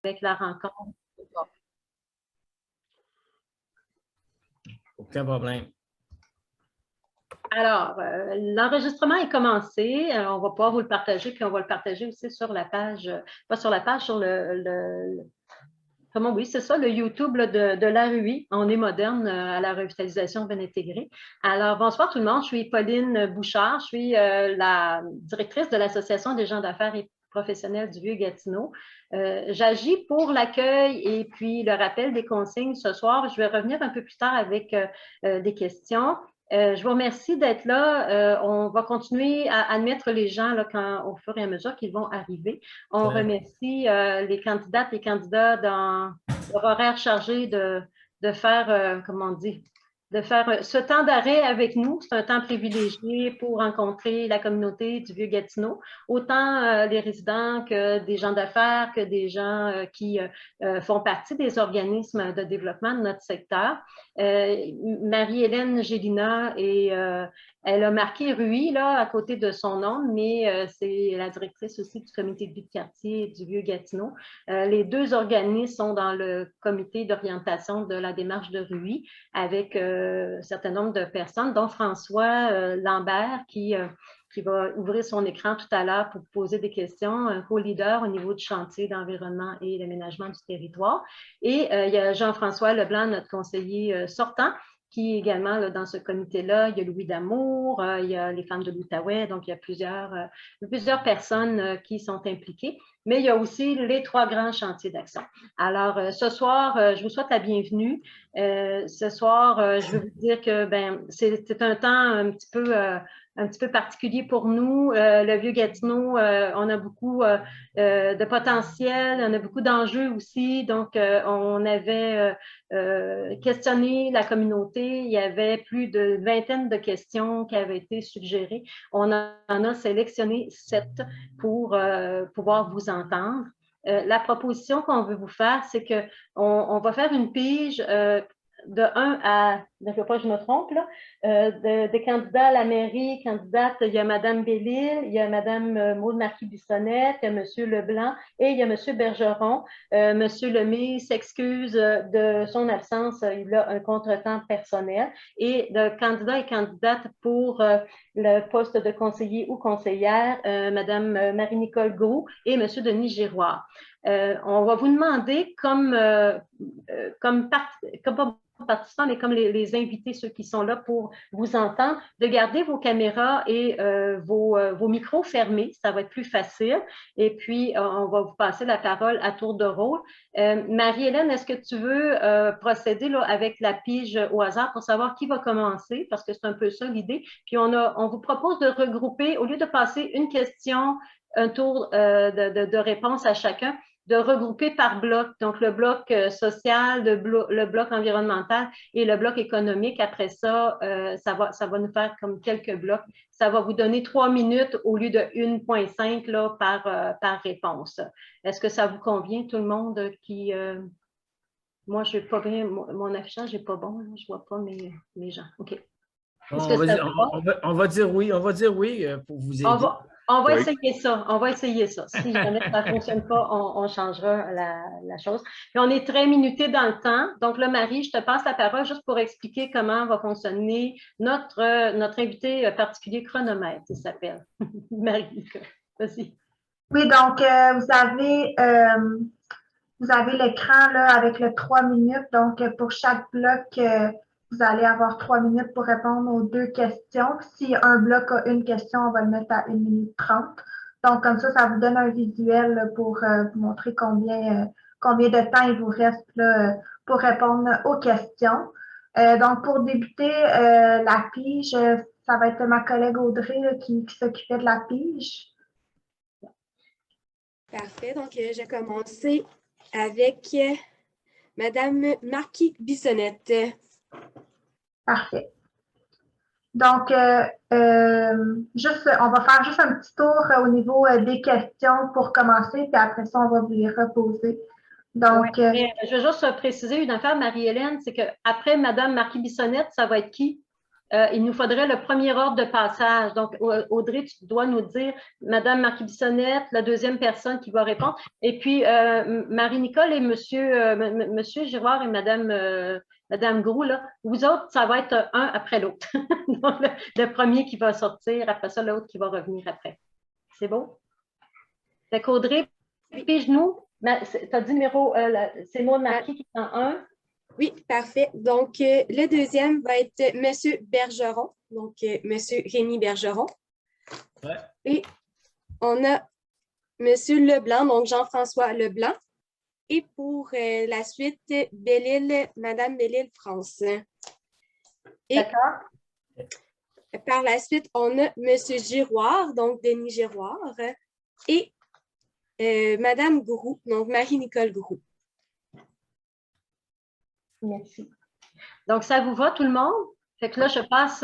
avec la rencontre. Aucun problème. Alors, l'enregistrement est commencé. On va pouvoir vous le partager, puis on va le partager aussi sur la page, pas sur la page, sur comment oui, c'est ça, le YouTube là, de l'ARUI. On est moderne à la revitalisation bien intégrée. Alors, bonsoir tout le monde. Je suis Pauline Bouchard. Je suis la directrice de l'Association des gens d'affaires et professionnels du Vieux-Gatineau. J'agis pour l'accueil et puis le rappel des consignes ce soir. Je vais revenir un peu plus tard avec des questions. Je vous remercie d'être là. On va continuer à admettre les gens là, au fur et à mesure qu'ils vont arriver. On remercie les candidates et candidats dans leur horaire chargé de faire, comment on dit, de faire ce temps d'arrêt avec nous. C'est un temps privilégié pour rencontrer la communauté du Vieux-Gatineau, autant les résidents que des gens d'affaires, que des gens qui font partie des organismes de développement de notre secteur. Marie-Hélène Gélina elle a marqué RUI là, à côté de son nom, mais c'est la directrice aussi du comité de vie de quartier du Vieux-Gatineau. Les deux organismes sont dans le comité d'orientation de la démarche de RUI avec un certain nombre de personnes, dont François Lambert qui va ouvrir son écran tout à l'heure pour poser des questions, un co-leader au niveau du chantier d'environnement et d'aménagement du territoire. Et il y a Jean-François Leblanc, notre conseiller sortant, qui est également là, dans ce comité-là. Il y a Louis Damour, il y a les femmes de l'Outaouais, donc il y a plusieurs personnes qui sont impliquées. Mais il y a aussi les 3 grands chantiers d'action. Alors, ce soir, je vous souhaite la bienvenue. Ce soir, je veux vous dire que c'est un temps un petit peu particulier pour nous. Le Vieux-Gatineau, on a beaucoup de potentiel, on a beaucoup d'enjeux aussi. Donc, on avait questionné la communauté. Il y avait plus de vingtaine de questions qui avaient été suggérées. On en a sélectionné 7 pour pouvoir vous entendre. La proposition qu'on veut vous faire, c'est qu'on va faire une pige de 1 à, je ne sais pas, je me trompe, là, des candidats à la mairie, candidates, il y a Mme Bellil, il y a Mme Maud Marquis-Bissonnette, il y a M. Leblanc et il y a M. Bergeron. M. Lemay s'excuse de son absence, il a un contretemps personnel. Et de candidats et candidates pour le poste de conseiller ou conseillère, Mme Marie-Nicole Groux et M. Denis Giroir. On va vous demander comme participants, mais comme les invités, ceux qui sont là pour vous entendre, de garder vos caméras et vos micros fermés. Ça va être plus facile. Et puis, on va vous passer la parole à tour de rôle. Marie-Hélène, est-ce que tu veux procéder là, avec la pige au hasard pour savoir qui va commencer? Parce que c'est un peu ça l'idée. Puis, on vous propose de regrouper, au lieu de passer une question, un tour de réponse à chacun, de regrouper par bloc. Donc, le bloc social, le bloc environnemental et le bloc économique. Après ça, ça va nous faire comme quelques blocs. Ça va vous donner 3 minutes au lieu de 1,5 là, par réponse. Est-ce que ça vous convient, tout le monde qui... moi, je n'ai pas bien... Mon affichage n'est pas bon. Là, je ne vois pas mes gens. OK. On va dire oui. On va dire oui pour vous aider. On va essayer ça. On va essayer ça. Si jamais ça ne fonctionne pas, on changera la chose. Puis on est très minuté dans le temps. Donc là, Marie, je te passe la parole juste pour expliquer comment va fonctionner notre invité particulier chronomètre, il s'appelle. Marie, vas-y. Oui, donc vous avez l'écran là avec le 3 minutes. Donc, pour chaque bloc, vous allez avoir 3 minutes pour répondre aux 2 questions. Si un bloc a une question, on va le mettre à 1 minute 30. Donc, comme ça vous donne un visuel pour vous montrer combien de temps il vous reste là, pour répondre aux questions. Donc, pour débuter la pige, ça va être ma collègue Audrey là, qui s'occupait de la pige. Parfait. Donc, je vais commencer avec Mme Marquis-Bissonnette. Parfait. Donc, on va faire juste un petit tour au niveau des questions pour commencer, puis après ça, on va vous les reposer. Donc, je veux juste préciser une affaire, Marie-Hélène, c'est qu'après Mme Marquis-Bissonnette, ça va être qui? il nous faudrait le premier ordre de passage. Donc, Audrey, tu dois nous dire Madame Marquis-Bissonnette, la deuxième personne qui va répondre. Et puis, Marie-Nicole et Monsieur Giroir et Madame Groux, là, vous autres, ça va être un après l'autre. Donc, le premier qui va sortir, après ça, l'autre qui va revenir après. C'est beau? Fait qu'Audrey, pige-nous. Tu as dit numéro, c'est moi marqué qui est en 1. Oui, parfait. Donc, le deuxième va être M. Bergeron, donc M. Rémi Bergeron. Ouais. Et on a M. Leblanc, donc Jean-François Leblanc. Et pour la suite, Madame Belle-Île-France. D'accord. Par la suite, on a M. Giroir, donc Denis Giroir. Et Madame Groux, donc Marie-Nicole Groux. Merci. Donc, ça vous va, tout le monde? Fait que là, je passe,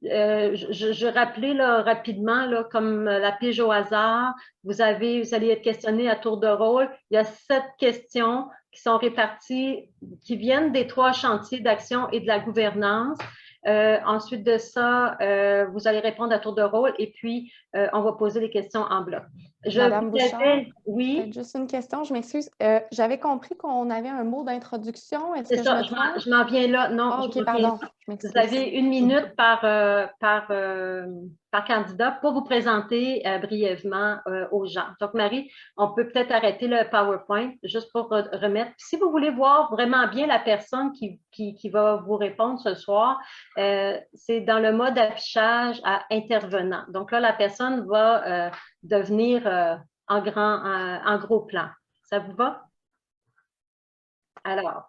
je rappelais là, rapidement, là, comme la pige au hasard, vous allez être questionné à tour de rôle. Il y a 7 questions qui sont réparties, qui viennent des 3 chantiers d'action et de la gouvernance. Ensuite de ça, vous allez répondre à tour de rôle et puis on va poser les questions en bloc. Madame Bouchard, oui. Juste une question, je m'excuse. J'avais compris qu'on avait un mot d'introduction. Est-ce que ça, je me trompe? je m'en viens là. Non, OK, pardon. Vous avez 1 minute par candidat pour vous présenter brièvement aux gens. Donc, Marie, on peut peut-être arrêter le PowerPoint juste pour remettre. Si vous voulez voir vraiment bien la personne qui va vous répondre ce soir, c'est dans le mode affichage à intervenant. Donc là, la personne va devenir en gros plan. Ça vous va? Alors,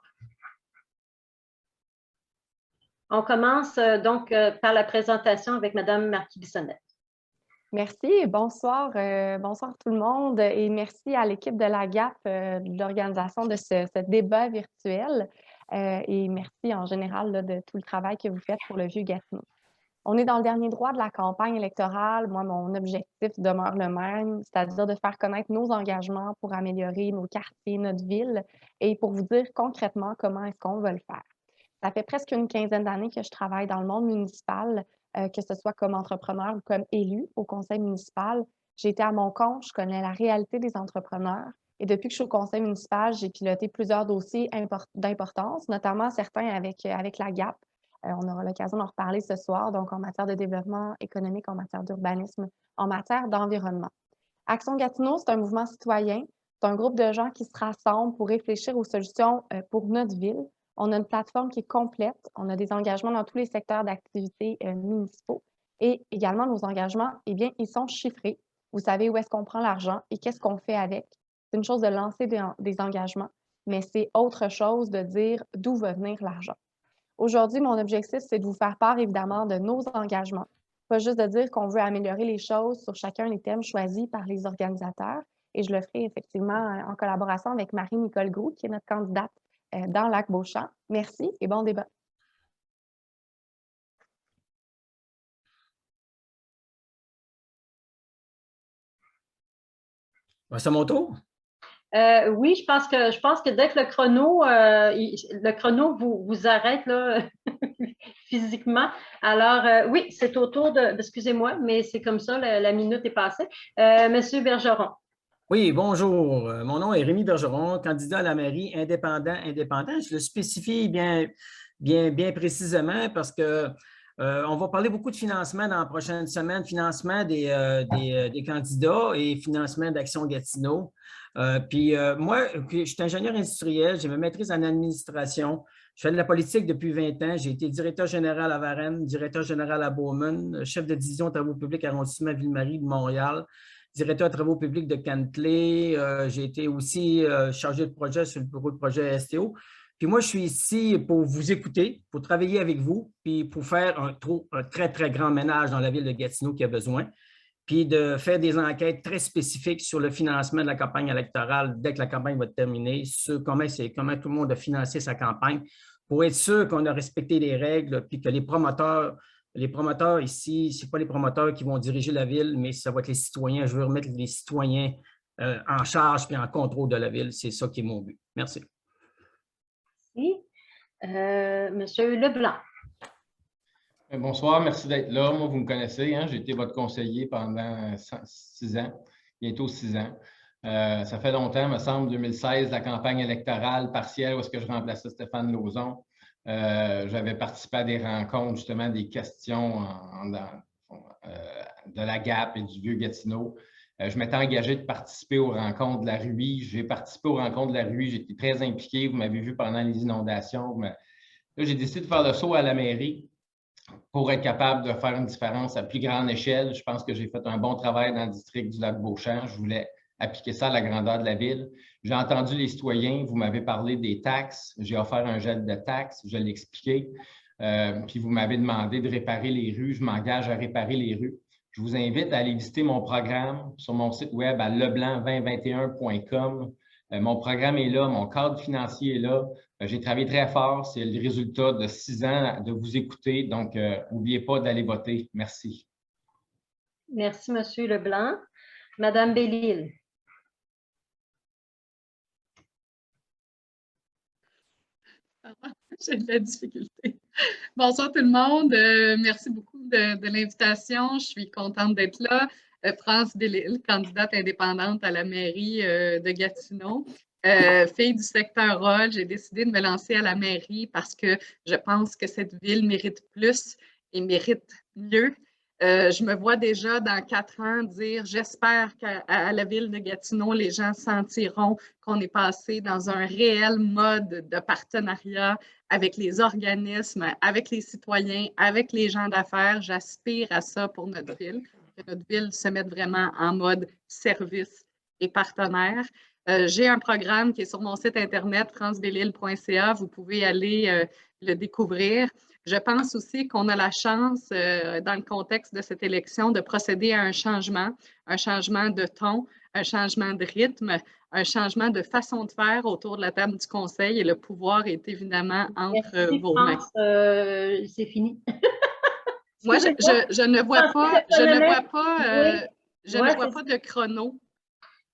on commence donc par la présentation avec Mme Marquis-Bissonnette. Merci, bonsoir, bonsoir tout le monde et merci à l'équipe de la GAP de l'organisation de ce débat virtuel et merci en général là, de tout le travail que vous faites pour le Vieux-Gatineau. On est dans le dernier droit de la campagne électorale. Moi, mon objectif demeure le même, c'est-à-dire de faire connaître nos engagements pour améliorer nos quartiers, notre ville et pour vous dire concrètement comment est-ce qu'on va le faire. Ça fait presque une quinzaine d'années que je travaille dans le monde municipal, que ce soit comme entrepreneur ou comme élu au conseil municipal. J'ai été à mon compte, je connais la réalité des entrepreneurs. Et depuis que je suis au conseil municipal, j'ai piloté plusieurs dossiers d'importance, notamment certains avec la GAP. On aura l'occasion d'en reparler ce soir, donc en matière de développement économique, en matière d'urbanisme, en matière d'environnement. Action Gatineau, c'est un mouvement citoyen. C'est un groupe de gens qui se rassemblent pour réfléchir aux solutions pour notre ville. On a une plateforme qui est complète. On a des engagements dans tous les secteurs d'activité municipaux. Et également, nos engagements, eh bien, ils sont chiffrés. Vous savez où est-ce qu'on prend l'argent et qu'est-ce qu'on fait avec. C'est une chose de lancer des engagements, mais c'est autre chose de dire d'où va venir l'argent. Aujourd'hui, mon objectif, c'est de vous faire part, évidemment, de nos engagements. Pas juste de dire qu'on veut améliorer les choses sur chacun des thèmes choisis par les organisateurs. Et je le ferai effectivement en collaboration avec Marie-Nicole Groux, qui est notre candidate dans Lac-Beauchamp. Merci et bon débat. C'est mon tour? Oui, je pense que dès que le chrono vous arrête là, physiquement. Alors, oui, c'est au tour excusez-moi, mais c'est comme ça, la minute est passée. Monsieur Bergeron. Oui, bonjour. Mon nom est Rémi Bergeron, candidat à la mairie indépendant. Je le spécifie bien précisément parce que on va parler beaucoup de financement dans la prochaine semaine, financement des candidats et financement d'Action Gatineau. Moi, je suis ingénieur industriel, j'ai ma maîtrise en administration. Je fais de la politique depuis 20 ans. J'ai été directeur général à Varennes, directeur général à Beaumont, chef de division travaux publics arrondissement Ville-Marie de Montréal, directeur de travaux publics de Cantley. J'ai été aussi chargé de projet sur le bureau de projet STO. Puis moi, je suis ici pour vous écouter, pour travailler avec vous, puis pour faire un très, très grand ménage dans la ville de Gatineau qui a besoin, puis de faire des enquêtes très spécifiques sur le financement de la campagne électorale dès que la campagne va être terminée, sur comment tout le monde a financé sa campagne, pour être sûr qu'on a respecté les règles, puis que les promoteurs ici, ce n'est pas les promoteurs qui vont diriger la ville, mais ça va être les citoyens. Je veux remettre les citoyens en charge puis en contrôle de la ville. C'est ça qui est mon but. Merci. Merci. Monsieur Leblanc. Bonsoir, merci d'être là. Moi, vous me connaissez, hein? J'ai été votre conseiller pendant 6 ans, bientôt 6 ans. Ça fait longtemps, me semble, 2016, la campagne électorale partielle où est-ce que je remplaçais Stéphane Lauzon. J'avais participé à des rencontres, justement, des questions de la GAP et du Vieux-Gatineau. Je m'étais engagé de participer aux rencontres de la RUI. J'ai participé aux rencontres de la RUI. J'étais très impliqué. Vous m'avez vu pendant les inondations. Là, j'ai décidé de faire le saut à la mairie pour être capable de faire une différence à plus grande échelle. Je pense que j'ai fait un bon travail dans le district du Lac-Beauchamp. Je voulais appliquer ça à la grandeur de la ville. J'ai entendu les citoyens, vous m'avez parlé des taxes. J'ai offert un gel de taxes, je l'ai expliqué. Puis vous m'avez demandé de réparer les rues. Je m'engage à réparer les rues. Je vous invite à aller visiter mon programme sur mon site web à leblanc2021.com. Mon programme est là, mon cadre financier est là. J'ai travaillé très fort. C'est le résultat de 6 ans de vous écouter. Donc, n'oubliez pas d'aller voter. Merci. Merci, M. Leblanc. Madame Bellil. J'ai de la difficulté. Bonsoir tout le monde. Merci beaucoup de l'invitation. Je suis contente d'être là. France Bellil, candidate indépendante à la mairie de Gatineau. Fille du secteur Roll, j'ai décidé de me lancer à la mairie parce que je pense que cette ville mérite plus et mérite mieux. Je me vois déjà dans 4 ans dire, j'espère qu'à la ville de Gatineau, les gens sentiront qu'on est passé dans un réel mode de partenariat avec les organismes, avec les citoyens, avec les gens d'affaires. J'aspire à ça pour notre ville, que notre ville se mette vraiment en mode service et partenaire. J'ai un programme qui est sur mon site internet francebellil.ca. Vous pouvez aller le découvrir. Je pense aussi qu'on a la chance, dans le contexte de cette élection, de procéder à un changement de ton, un changement de rythme, un changement de façon de faire autour de la table du conseil et le pouvoir est évidemment entre vos mains. C'est fini. Moi, je ne vois pas, je ne vois pas de chrono.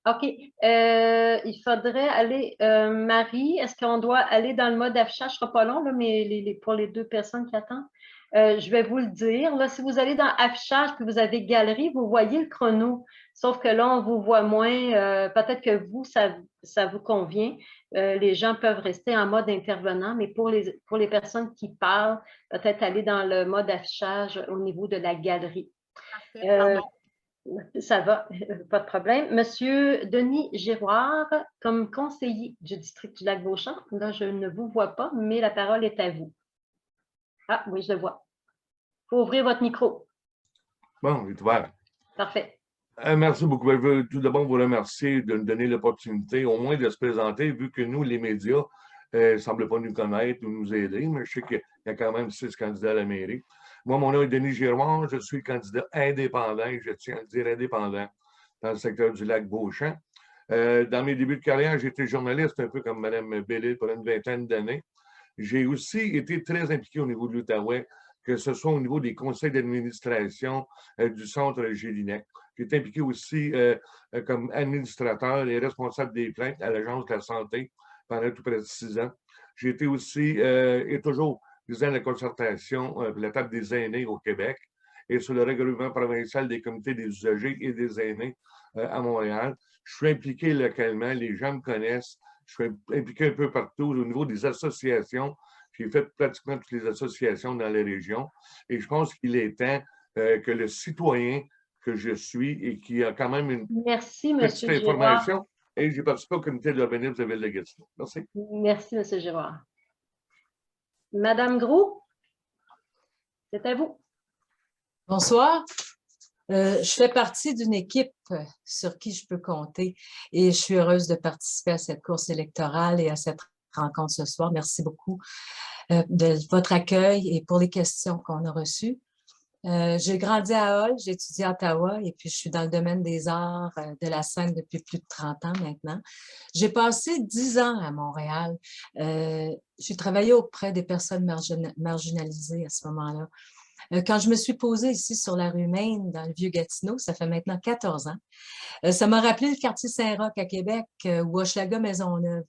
OK. Il faudrait aller, Marie, est-ce qu'on doit aller dans le mode affichage? Ce ne sera pas long, là, mais pour les 2 personnes qui attendent. Je vais vous le dire. Là, si vous allez dans affichage puis vous avez galerie, vous voyez le chrono. Sauf que là, on vous voit moins. Peut-être que vous, ça vous convient. Les gens peuvent rester en mode intervenant, mais pour les personnes qui parlent, peut-être aller dans le mode affichage au niveau de la galerie. Pardon. Ça va, pas de problème. Monsieur Denis Giroir, comme conseiller du district du Lac-Beauchamp, là, je ne vous vois pas, mais la parole est à vous. Ah, oui, je le vois. Il faut ouvrir votre micro. Bon, il est ouvert. Parfait. Merci beaucoup. Je veux tout d'abord vous remercier de nous donner l'opportunité, au moins de se présenter, vu que nous, les médias, ne semblent pas nous connaître ou nous aider, mais je sais qu'il y a quand même 6 candidats à la mairie. Moi, mon nom est Denis Giroir, je suis candidat indépendant, et je tiens à le dire indépendant, dans le secteur du Lac-Beauchamp. Dans mes débuts de carrière, j'ai été journaliste, un peu comme Mme Bellil, pendant une 20aine d'années. J'ai aussi été très impliqué au niveau de l'Outaouais, que ce soit au niveau des conseils d'administration du centre Gélinet. J'ai été impliqué aussi comme administrateur et responsable des plaintes à l'Agence de la santé pendant tout près de 6 ans. J'ai été aussi et toujours président de la concertation pour la table des aînés au Québec et sur le règlement provincial des comités des usagers et des aînés à Montréal. Je suis impliqué localement, les gens me connaissent. Je suis impliqué un peu partout au niveau des associations. J'ai fait pratiquement toutes les associations dans les régions. Et je pense qu'il est temps que le citoyen que je suis et qui a quand même une petite information. Et j'ai participé au comité de l'urbanisme de la Ville de Gatineau. Merci. Merci, M. Giroir. Madame Gros, c'est à vous. Bonsoir. Je fais partie d'une équipe sur qui je peux compter et je suis heureuse de participer à cette course électorale et à cette rencontre ce soir. Merci beaucoup de votre accueil et pour les questions qu'on a reçues. J'ai grandi à Hull, j'ai étudié à Ottawa et puis je suis dans le domaine des arts de la scène depuis plus de 30 ans maintenant. J'ai passé 10 ans à Montréal. J'ai travaillé auprès des personnes marginalisées à ce moment-là. Quand je me suis posée ici sur la rue Maine, dans le Vieux-Gatineau, ça fait maintenant 14 ans, ça m'a rappelé le quartier Saint-Roch à Québec ou Hochelaga-Maisonneuve.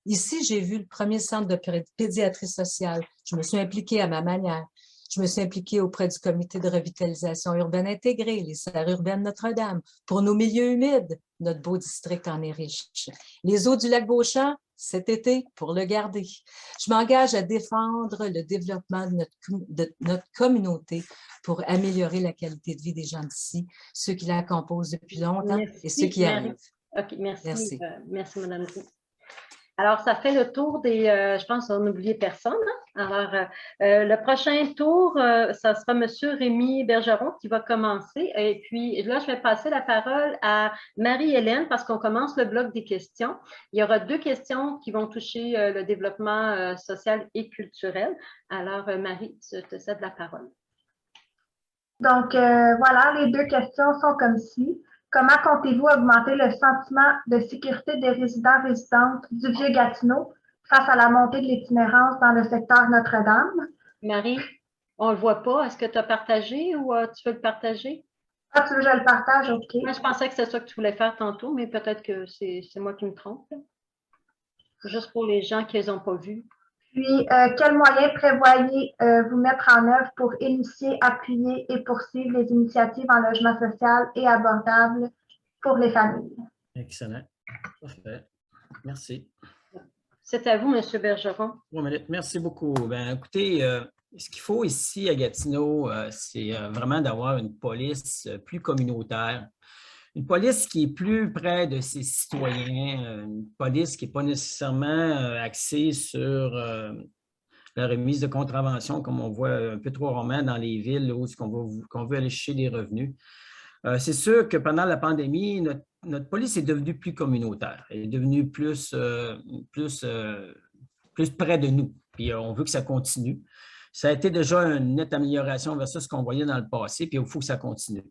Ici, j'ai vu le premier centre de pédiatrie sociale. Je me suis impliquée à ma manière. Je me suis impliquée auprès du comité de revitalisation urbaine intégrée, les serres urbaines Notre-Dame. Pour nos milieux humides, notre beau district en est riche. Les eaux du lac Beauchamp, cet été, pour le garder. Je m'engage à défendre le développement de notre communauté pour améliorer la qualité de vie des gens d'ici, ceux qui la composent depuis longtemps et ceux qui arrivent. OK, merci. Merci. Merci, Mme Roux. Alors, ça fait le tour des, je pense qu'on n'a oublié personne. Hein? Alors, le prochain tour, ça sera M. Rémi Bergeron qui va commencer. Et puis, là, je vais passer la parole à Marie-Hélène parce qu'on commence le bloc des questions. Il y aura 2 questions qui vont toucher le développement social et culturel. Alors, Marie, je te cède la parole. Donc, voilà, les 2 questions sont comme ci. Comment comptez-vous augmenter le sentiment de sécurité des résidents-résidentes du Vieux-Gatineau face à la montée de l'itinérance dans le secteur Notre-Dame? Marie, on ne le voit pas. Est-ce que tu as partagé ou tu veux le partager? Ah, tu veux que je le partage? OK. Moi, je pensais que c'est ça que tu voulais faire tantôt, mais peut-être que c'est moi qui me trompe. Juste pour les gens qui ne les ont pas vus. Puis, quels moyens prévoyez-vous mettre en œuvre pour initier, appuyer et poursuivre les initiatives en logement social et abordable pour les familles? Excellent. Parfait. Merci. C'est à vous, M. Bergeron. Merci beaucoup. Ben, écoutez, ce qu'il faut ici à Gatineau, c'est vraiment d'avoir une police plus communautaire. Une police qui est plus près de ses citoyens, une police qui n'est pas nécessairement axée sur la remise de contraventions, comme on voit un peu trop rarement dans les villes où qu'on veut aller chercher des revenus. C'est sûr que pendant la pandémie, notre police est devenue plus communautaire, elle est devenue plus près de nous. Puis on veut que ça continue. Ça a été déjà une nette amélioration versus ce qu'on voyait dans le passé, puis il faut que ça continue.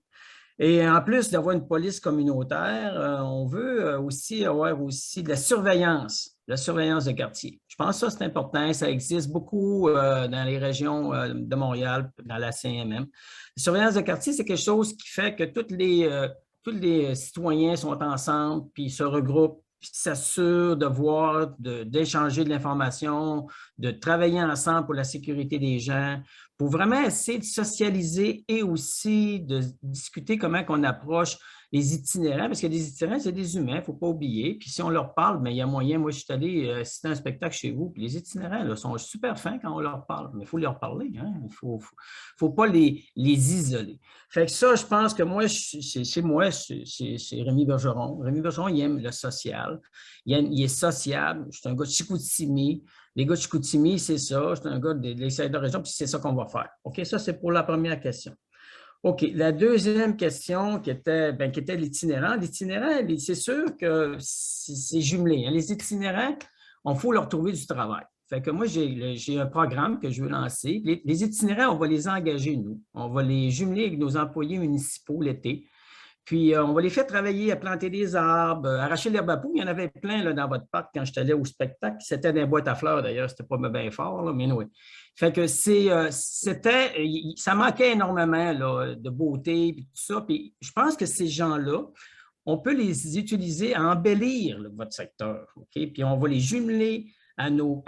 Et en plus d'avoir une police communautaire, on veut aussi avoir aussi de la surveillance de quartier. Je pense que ça, c'est important. Ça existe beaucoup dans les régions de Montréal, dans la CMM. La surveillance de quartier, c'est quelque chose qui fait que tous les citoyens sont ensemble, puis se regroupent, puis s'assurent de voir, d'échanger de l'information, de travailler ensemble pour la sécurité des gens, pour vraiment essayer de socialiser et aussi de discuter comment on approche les itinérants, parce que les itinérants, c'est des humains, il ne faut pas oublier. Puis si on leur parle, bien, il y a moyen, moi je suis allé assister à un spectacle chez vous, puis les itinérants là, sont super fins quand on leur parle, mais il faut leur parler, hein? Il ne faut pas les isoler. Fait que ça, je pense que moi, c'est Rémi Bergeron. Rémi Bergeron, il aime le social, il est sociable, je suis un gars de Chicoutimi. Les gars de Chicoutimi, c'est ça, je suis un gars de la région, puis c'est ça qu'on va faire. OK, ça, c'est pour la première question. OK, la deuxième question qui était l'itinérant. L'itinérant, c'est sûr que c'est jumelé. Hein. Les itinérants, il faut leur trouver du travail. Fait que moi, j'ai un programme que je veux lancer. Les itinérants, on va les engager, nous. On va les jumeler avec nos employés municipaux l'été. Puis, on va les faire travailler à planter des arbres, arracher l'herbe à poux. Il y en avait plein là, dans votre parc quand j'étais allé au spectacle. C'était dans les boîtes à fleurs, d'ailleurs. C'était pas bien fort, là, mais oui. Fait que ça manquait énormément là, de beauté et tout ça. Puis, je pense que ces gens-là, on peut les utiliser à embellir là, votre secteur. Okay? Puis, on va les jumeler à nos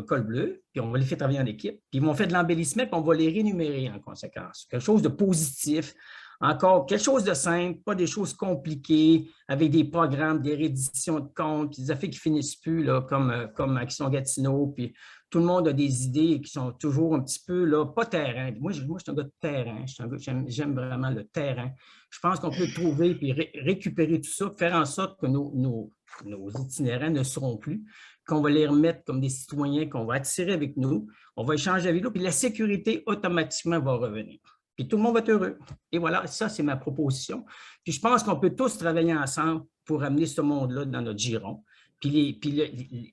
cols bleus, puis on va les faire travailler en équipe. Puis, ils vont faire de l'embellissement, puis on va les rémunérer en conséquence. Quelque chose de positif. Encore, quelque chose de simple, pas des choses compliquées, avec des programmes, des rééditions de comptes, puis des affaires qui ne finissent plus, là, comme Action Gatineau, puis tout le monde a des idées qui sont toujours un petit peu, là, pas terrain. Moi, je suis un gars de terrain, j'aime vraiment le terrain. Je pense qu'on peut trouver puis récupérer tout ça, faire en sorte que nos itinérants ne seront plus, qu'on va les remettre comme des citoyens, qu'on va attirer avec nous, on va échanger avec nous, puis la sécurité automatiquement va revenir. Puis tout le monde va être heureux. Et voilà, ça, c'est ma proposition. Puis je pense qu'on peut tous travailler ensemble pour amener ce monde-là dans notre giron. Puis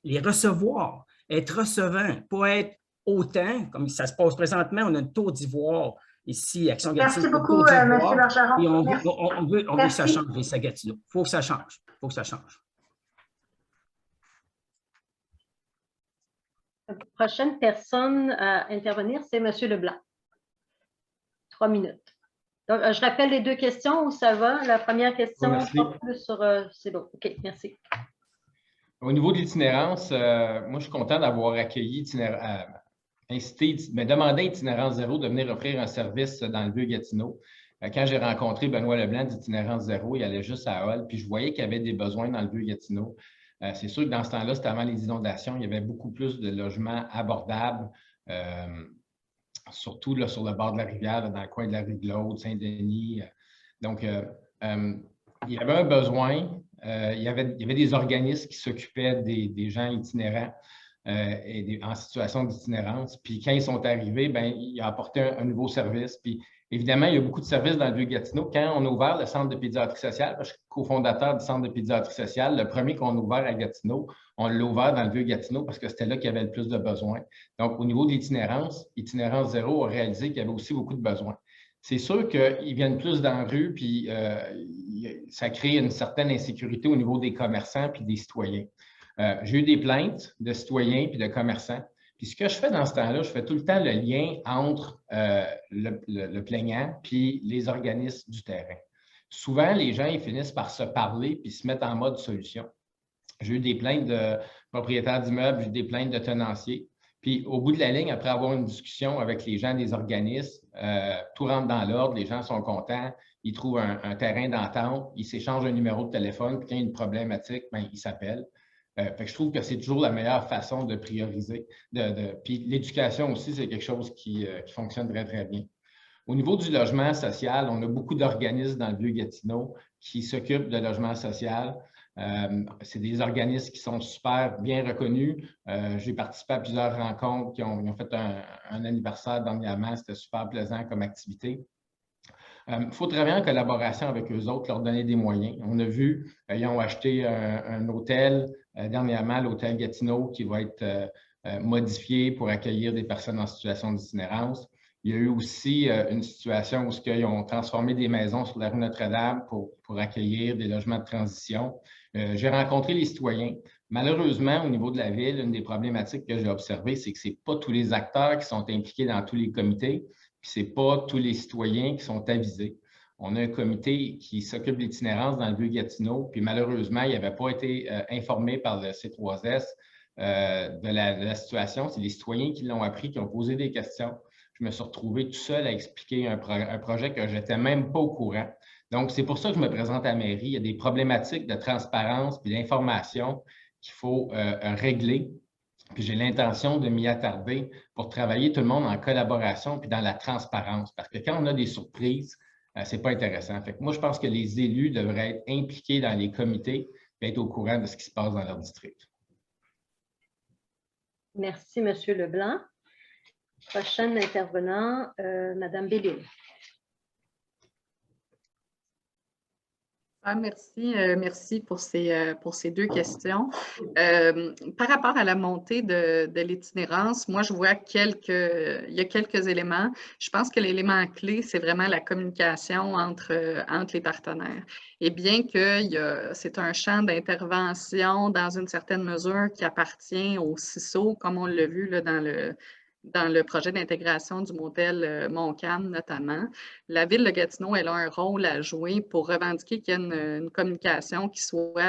les recevoir, être recevant, pas être autant, comme ça se passe présentement. On a une tour d'ivoire ici, Action Gatineau. Merci beaucoup, M. Bergeron. Et on veut que ça change, les Gatineau. Il faut que ça change. Il faut que ça change. La prochaine personne à intervenir, c'est M. Leblanc. 3 minutes. Donc, je rappelle les 2 questions où ça va. La première question, pas plus sur... c'est bon. OK, merci. Au niveau de l'itinérance, moi, je suis content d'avoir accueilli demandé à Itinérance Zéro de venir offrir un service dans le Vieux-Gatineau. Quand j'ai rencontré Benoît Leblanc d'Itinérance Zéro, il allait juste à Hull, puis je voyais qu'il y avait des besoins dans le Vieux-Gatineau. C'est sûr que dans ce temps-là, c'était avant les inondations, il y avait beaucoup plus de logements abordables, surtout là, sur le bord de la rivière, là, dans le coin de la rue de l'Aude, Saint-Denis. Donc, il y avait un besoin. Il y avait des organismes qui s'occupaient des gens itinérants en situation d'itinérance. Puis quand ils sont arrivés, ben, ils ont apporté un nouveau service. Puis évidemment, il y a beaucoup de services dans le Vieux-Gatineau. Quand on a ouvert le centre de pédiatrie sociale, je suis cofondateur du centre de pédiatrie sociale, le premier qu'on a ouvert à Gatineau, on l'a ouvert dans le Vieux-Gatineau parce que c'était là qu'il y avait le plus de besoins. Donc, au niveau de l'itinérance, Itinérance Zéro a réalisé qu'il y avait aussi beaucoup de besoins. C'est sûr qu'ils viennent plus dans la rue, puis ça crée une certaine insécurité au niveau des commerçants puis des citoyens. J'ai eu des plaintes de citoyens puis de commerçants. Puis ce que je fais dans ce temps-là, je fais tout le temps le lien entre le plaignant puis les organismes du terrain. Souvent, les gens ils finissent par se parler puis se mettre en mode solution. J'ai eu des plaintes de propriétaires d'immeubles, j'ai eu des plaintes de tenanciers. Puis au bout de la ligne, après avoir une discussion avec les gens des organismes, tout rentre dans l'ordre, les gens sont contents, ils trouvent un terrain d'entente, ils s'échangent un numéro de téléphone, puis quand il y a une problématique, ben, ils s'appellent. Fait que je trouve que c'est toujours la meilleure façon de prioriser. Puis l'éducation aussi, c'est quelque chose qui fonctionne très, très bien. Au niveau du logement social, on a beaucoup d'organismes dans le Vieux-Gatineau qui s'occupent de logement social. C'est des organismes qui sont super bien reconnus. J'ai participé à plusieurs rencontres qui ont fait un anniversaire dernièrement. C'était super plaisant comme activité. Il faut travailler en collaboration avec eux autres, leur donner des moyens. On a vu, ils ont acheté un hôtel dernièrement, l'hôtel Gatineau, qui va être modifié pour accueillir des personnes en situation d'itinérance. Il y a eu aussi une situation où ils ont transformé des maisons sur la rue Notre-Dame pour accueillir des logements de transition. J'ai rencontré les citoyens. Malheureusement, au niveau de la ville, une des problématiques que j'ai observées, c'est que ce n'est pas tous les acteurs qui sont impliqués dans tous les comités, puis ce n'est pas tous les citoyens qui sont avisés. On a un comité qui s'occupe de l'itinérance dans le Vieux-Gatineau, puis malheureusement, il n'avait pas été informé par le C3S de la situation. C'est les citoyens qui l'ont appris, qui ont posé des questions. Je me suis retrouvé tout seul à expliquer un projet que je n'étais même pas au courant. Donc, c'est pour ça que je me présente à la mairie. Il y a des problématiques de transparence et d'information qu'il faut régler. Puis j'ai l'intention de m'y attarder pour travailler tout le monde en collaboration puis dans la transparence. Parce que quand on a des surprises, ce n'est pas intéressant. Fait que moi, je pense que les élus devraient être impliqués dans les comités et être au courant de ce qui se passe dans leur district. Merci, M. Leblanc. Prochaine intervenant, Mme Bellil. Merci pour ces deux questions. Par rapport à la montée de l'itinérance, moi, je vois il y a quelques éléments. Je pense que l'élément clé, c'est vraiment la communication entre les partenaires. Et bien que c'est un champ d'intervention dans une certaine mesure qui appartient au CISO, comme on l'a vu là, dans le projet d'intégration du modèle Montcalm notamment, la Ville de Gatineau, elle a un rôle à jouer pour revendiquer qu'il y a une communication qui soit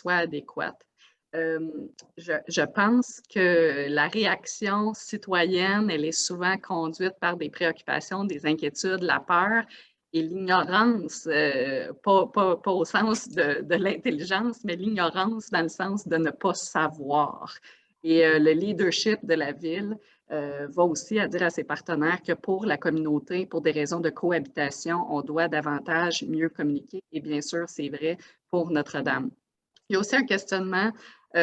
adéquate. Je pense que la réaction citoyenne, elle est souvent conduite par des préoccupations, des inquiétudes, la peur et l'ignorance, pas au sens de l'intelligence, mais l'ignorance dans le sens de ne pas savoir. Et le leadership de la Ville va aussi à dire à ses partenaires que pour la communauté, pour des raisons de cohabitation, on doit davantage mieux communiquer. Et bien sûr, c'est vrai pour Notre-Dame. Il y a aussi un questionnement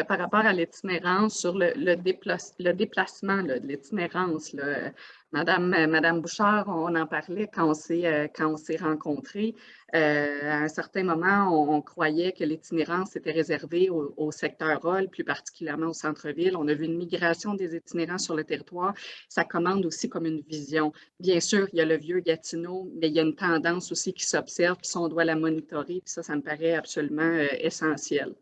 par rapport à l'itinérance sur le déplacement de l'itinérance. Madame Bouchard, on en parlait quand on s'est rencontrés. À un certain moment, on croyait que l'itinérance était réservée au secteur Hull, plus particulièrement au centre-ville. On a vu une migration des itinérants sur le territoire. Ça commande aussi comme une vision. Bien sûr, il y a le vieux Gatineau, mais il y a une tendance aussi qui s'observe, puis ça, on doit la monitorer, puis ça me paraît absolument essentiel.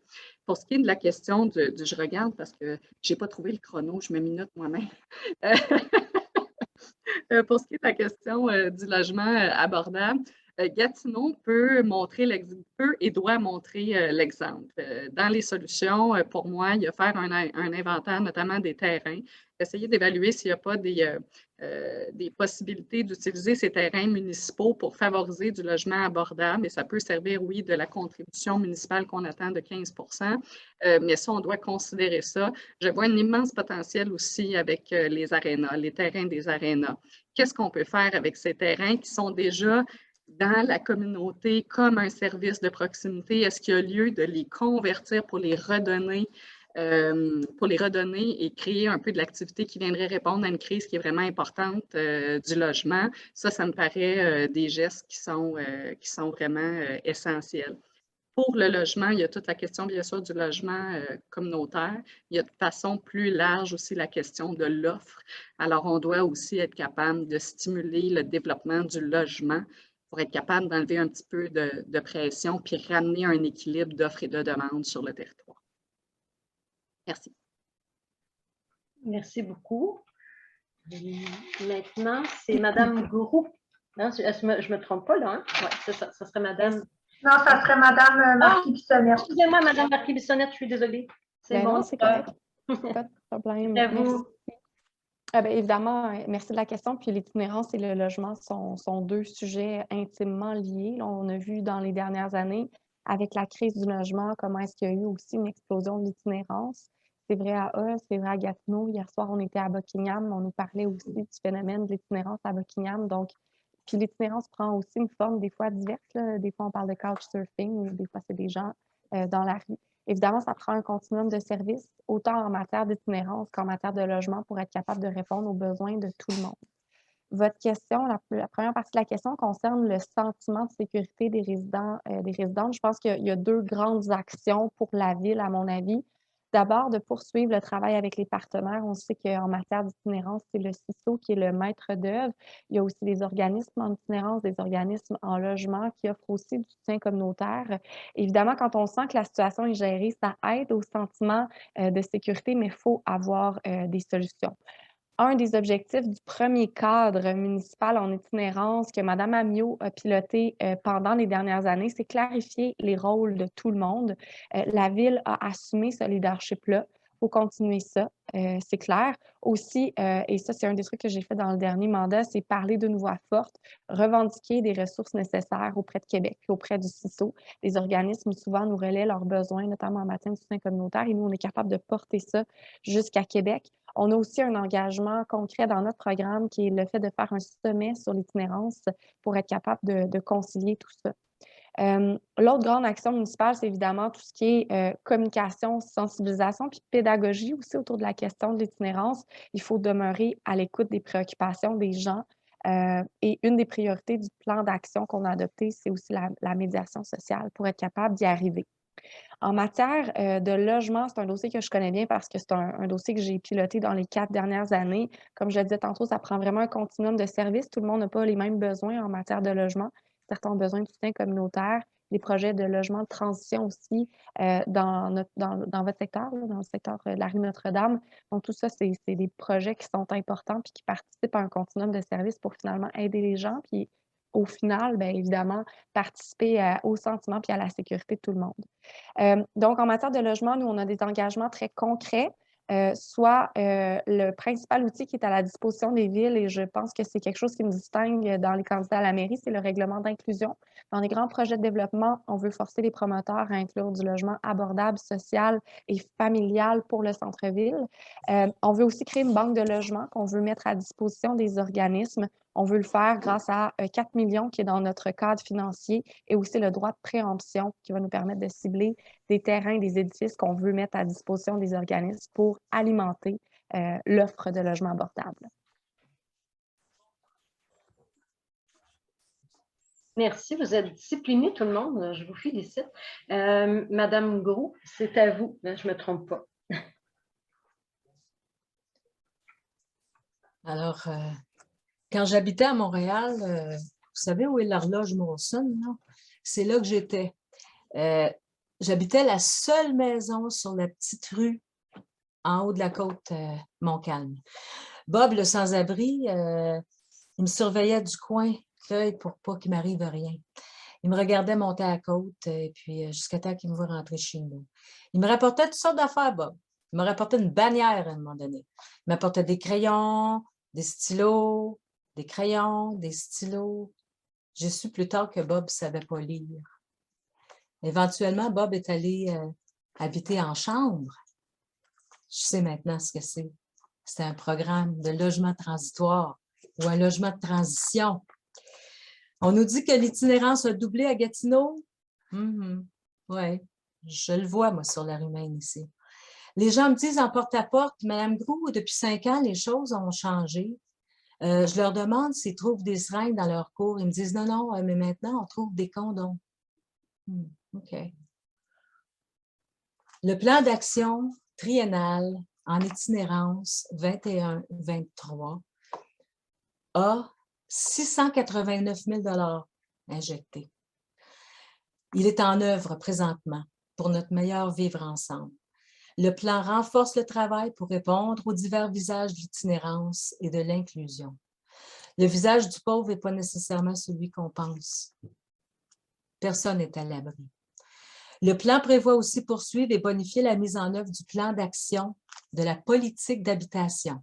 Pour ce qui est de la question je regarde parce que je n'ai pas trouvé le chrono, je me minute moi-même. Pour ce qui est de la question du logement abordable, Gatineau peut et doit montrer l'exemple. Dans les solutions, pour moi, il y a faire un inventaire, notamment des terrains, essayer d'évaluer s'il n'y a pas des possibilités d'utiliser ces terrains municipaux pour favoriser du logement abordable. Et ça peut servir, oui, de la contribution municipale qu'on attend de 15 mais ça, on doit considérer ça. Je vois un immense potentiel aussi avec les arénas, les terrains des arénas. Qu'est-ce qu'on peut faire avec ces terrains qui sont déjà dans la communauté comme un service de proximité? Est-ce qu'il y a lieu de les convertir pour les redonner et créer un peu de l'activité qui viendrait répondre à une crise qui est vraiment importante du logement? Ça me paraît des gestes qui sont vraiment essentiels. Pour le logement, il y a toute la question, bien sûr, du logement communautaire. Il y a de façon plus large aussi la question de l'offre. Alors, on doit aussi être capable de stimuler le développement du logement pour être capable d'enlever un petit peu de pression puis ramener un équilibre d'offre et de demande sur le territoire. Merci. Merci beaucoup. Maintenant, c'est Mme Gourou. Non, je ne me trompe pas, là. Hein? Oui, c'est ça. Ça serait Mme... Non, ça serait Mme Marquis-Bissonnette. Excusez-moi, Mme Marquis-Bissonnette, je suis désolée. C'est bon? C'est correct. Pas de problème. À vous. Évidemment, merci de la question. Puis l'itinérance et le logement sont deux sujets intimement liés. Là, on a vu dans les dernières années, avec la crise du logement, comment est-ce qu'il y a eu aussi une explosion de l'itinérance. C'est vrai à Hull, c'est vrai à Gatineau. Hier soir, on était à Buckingham. On nous parlait aussi du phénomène de l'itinérance à Buckingham. Donc, puis l'itinérance prend aussi une forme des fois diverse. Là. Des fois, on parle de couchsurfing, des fois, c'est des gens dans la rue. Évidemment, ça prend un continuum de services, autant en matière d'itinérance qu'en matière de logement pour être capable de répondre aux besoins de tout le monde. Votre question, la première partie de la question concerne le sentiment de sécurité des résidents, des résidentes. Je pense qu'il y a deux grandes actions pour la ville, à mon avis. D'abord, de poursuivre le travail avec les partenaires. On sait qu'en matière d'itinérance, c'est le CISO qui est le maître d'œuvre. Il y a aussi des organismes en itinérance, des organismes en logement qui offrent aussi du soutien communautaire. Évidemment, quand on sent que la situation est gérée, ça aide au sentiment de sécurité, mais il faut avoir des solutions. Un des objectifs du premier cadre municipal en itinérance que Mme Amiot a piloté pendant les dernières années, c'est clarifier les rôles de tout le monde. La Ville a assumé ce leadership-là. Il faut continuer ça, c'est clair. Aussi, et ça, c'est un des trucs que j'ai fait dans le dernier mandat, c'est parler d'une voix forte, revendiquer des ressources nécessaires auprès de Québec, auprès du CISO. Les organismes, souvent, nous relaient leurs besoins, notamment en matière de soutien communautaire, et nous, on est capable de porter ça jusqu'à Québec. On a aussi un engagement concret dans notre programme qui est le fait de faire un sommet sur l'itinérance pour être capable de concilier tout ça. L'autre grande action municipale, c'est évidemment tout ce qui est communication, sensibilisation, puis pédagogie aussi autour de la question de l'itinérance. Il faut demeurer à l'écoute des préoccupations des gens. Et une des priorités du plan d'action qu'on a adopté, c'est aussi la médiation sociale pour être capable d'y arriver. En matière de logement, c'est un dossier que je connais bien parce que c'est un dossier que j'ai piloté dans les 4 dernières années. Comme je le disais tantôt, ça prend vraiment un continuum de services. Tout le monde n'a pas les mêmes besoins en matière de logement. Certains ont besoin de soutien communautaire, des projets de logement de transition aussi dans votre secteur, là, dans le secteur de la rue Notre-Dame. Donc, tout ça, c'est des projets qui sont importants puis qui participent à un continuum de services pour finalement aider les gens. Puis, au final, bien évidemment, participer au sentiment puis à la sécurité de tout le monde. Donc, en matière de logement, nous, on a des engagements très concrets, soit le principal outil qui est à la disposition des villes, et je pense que c'est quelque chose qui nous distingue dans les candidats à la mairie, c'est le règlement d'inclusion. Dans les grands projets de développement, on veut forcer les promoteurs à inclure du logement abordable, social et familial pour le centre-ville. On veut aussi créer une banque de logements qu'on veut mettre à disposition des organismes. On veut le faire grâce à 4 millions qui est dans notre cadre financier et aussi le droit de préemption qui va nous permettre de cibler des terrains, des édifices qu'on veut mettre à disposition des organismes pour alimenter l'offre de logements abordables. Merci, vous êtes disciplinés tout le monde, je vous félicite. Madame Gros, c'est à vous, je ne me trompe pas. Alors, quand j'habitais à Montréal, vous savez où est l'horloge Molson, non? C'est là que j'étais. J'habitais la seule maison sur la petite rue en haut de la côte Montcalm. Bob, le sans-abri, il me surveillait du coin feuille pour pas qu'il m'arrive rien. Il me regardait monter à la côte, et puis jusqu'à temps qu'il me voit rentrer chez nous. Il me rapportait toutes sortes d'affaires, Bob. Il me rapportait une bannière à un moment donné. Il m'apportait des crayons, des stylos, des crayons, des stylos. J'ai su plus tard que Bob ne savait pas lire. Éventuellement, Bob est allé habiter en chambre. Je sais maintenant ce que c'est. C'est un programme de logement transitoire ou un logement de transition. On nous dit que l'itinérance a doublé à Gatineau. Oui, je le vois, moi, sur la rue Maine ici. Les gens me disent en porte-à-porte, Madame Groux, depuis 5 ans, les choses ont changé. Je leur demande s'ils trouvent des seringues dans leur cours. Ils me disent non, non, mais maintenant, on trouve des condoms. OK. Le plan d'action triennal en itinérance 21-23 a 689 000 $ injectés. Il est en œuvre présentement pour notre meilleur vivre ensemble. Le plan renforce le travail pour répondre aux divers visages de l'itinérance et de l'inclusion. Le visage du pauvre n'est pas nécessairement celui qu'on pense. Personne n'est à l'abri. Le plan prévoit aussi poursuivre et bonifier la mise en œuvre du plan d'action de la politique d'habitation.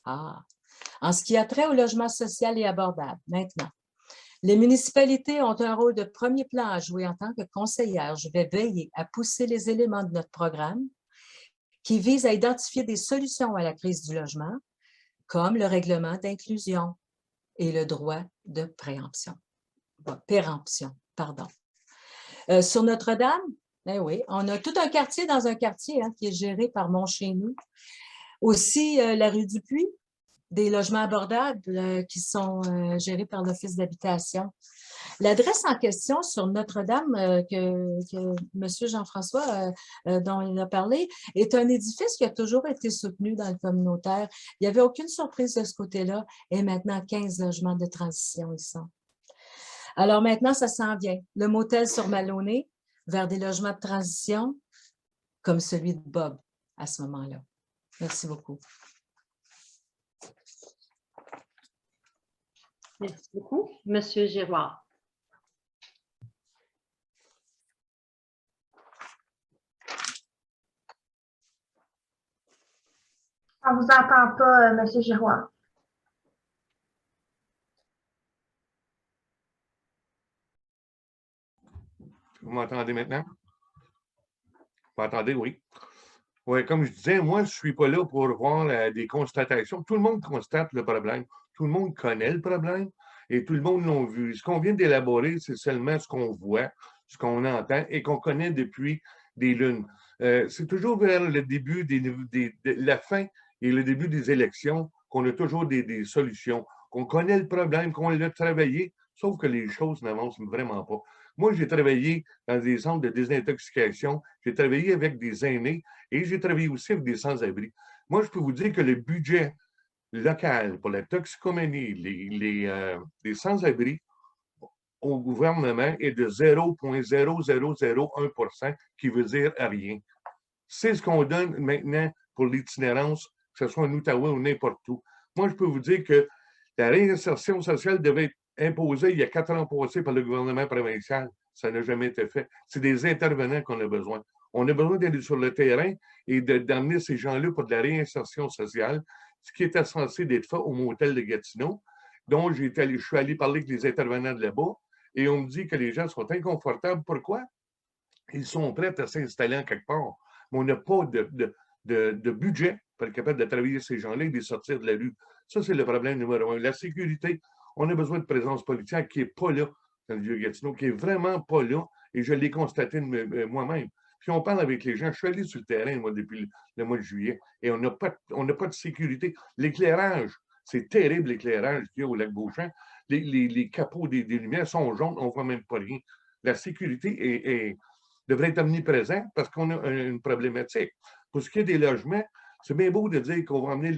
En ce qui a trait au logement social et abordable, maintenant, les municipalités ont un rôle de premier plan à jouer en tant que conseillère. Je vais veiller à pousser les éléments de notre programme qui visent à identifier des solutions à la crise du logement, comme le règlement d'inclusion et le droit de péremption. Sur Notre-Dame, ben oui, on a tout un quartier dans un quartier qui est géré par Mon Chez Nous. Aussi, la rue du Puy, des logements abordables qui sont gérés par l'Office d'habitation. L'adresse en question sur Notre-Dame que M. Jean-François, dont il a parlé, est un édifice qui a toujours été soutenu dans le communautaire. Il n'y avait aucune surprise de ce côté-là et maintenant 15 logements de transition y sont. Alors maintenant, ça s'en vient. Le motel sur Maloney vers des logements de transition comme celui de Bob à ce moment-là. Merci beaucoup. Merci beaucoup. Monsieur Giroir. On ne vous entend pas, Monsieur Giroir. Vous m'entendez maintenant? Vous m'entendez, oui. Oui, comme je disais, moi, je ne suis pas là pour voir des constatations. Tout le monde constate le problème. Tout le monde connaît le problème et tout le monde l'a vu. Ce qu'on vient d'élaborer, c'est seulement ce qu'on voit, ce qu'on entend et qu'on connaît depuis des lunes. C'est toujours vers le début la fin et le début des élections qu'on a toujours des solutions, qu'on connaît le problème, qu'on l'a travaillé, sauf que les choses n'avancent vraiment pas. Moi, j'ai travaillé dans des centres de désintoxication, j'ai travaillé avec des aînés et j'ai travaillé aussi avec des sans-abri. Moi, je peux vous dire que le budget local pour la toxicomanie, les sans-abri au gouvernement est de 0,0001 %, qui veut dire rien. C'est ce qu'on donne maintenant pour l'itinérance, que ce soit en Outaouais ou n'importe où. Moi, je peux vous dire que la réinsertion sociale devait être imposée il y a 4 ans passés par le gouvernement provincial. Ça n'a jamais été fait. C'est des intervenants qu'on a besoin. On a besoin d'aller sur le terrain et d'amener ces gens-là pour de la réinsertion sociale, ce qui était censé être fait au motel de Gatineau, dont je suis allé parler avec les intervenants de là-bas, et on me dit que les gens sont inconfortables. Pourquoi? Ils sont prêts à s'installer en quelque part, mais on n'a pas de budget pour être capable de travailler ces gens-là et de les sortir de la rue. Ça, c'est le problème numéro 1. La sécurité, on a besoin de présence policière qui n'est pas là dans le Vieux-Gatineau, qui n'est vraiment pas là, et je l'ai constaté moi-même. Puis on parle avec les gens. Je suis allé sur le terrain, moi, depuis le mois de juillet, et on n'a pas de sécurité. L'éclairage, c'est terrible, l'éclairage qu'il y a au lac Beauchamp. Les capots des lumières sont jaunes, on ne voit même pas rien. La sécurité devrait être omniprésente parce qu'on a une problématique. Pour ce qui est des logements, c'est bien beau de dire qu'on va amener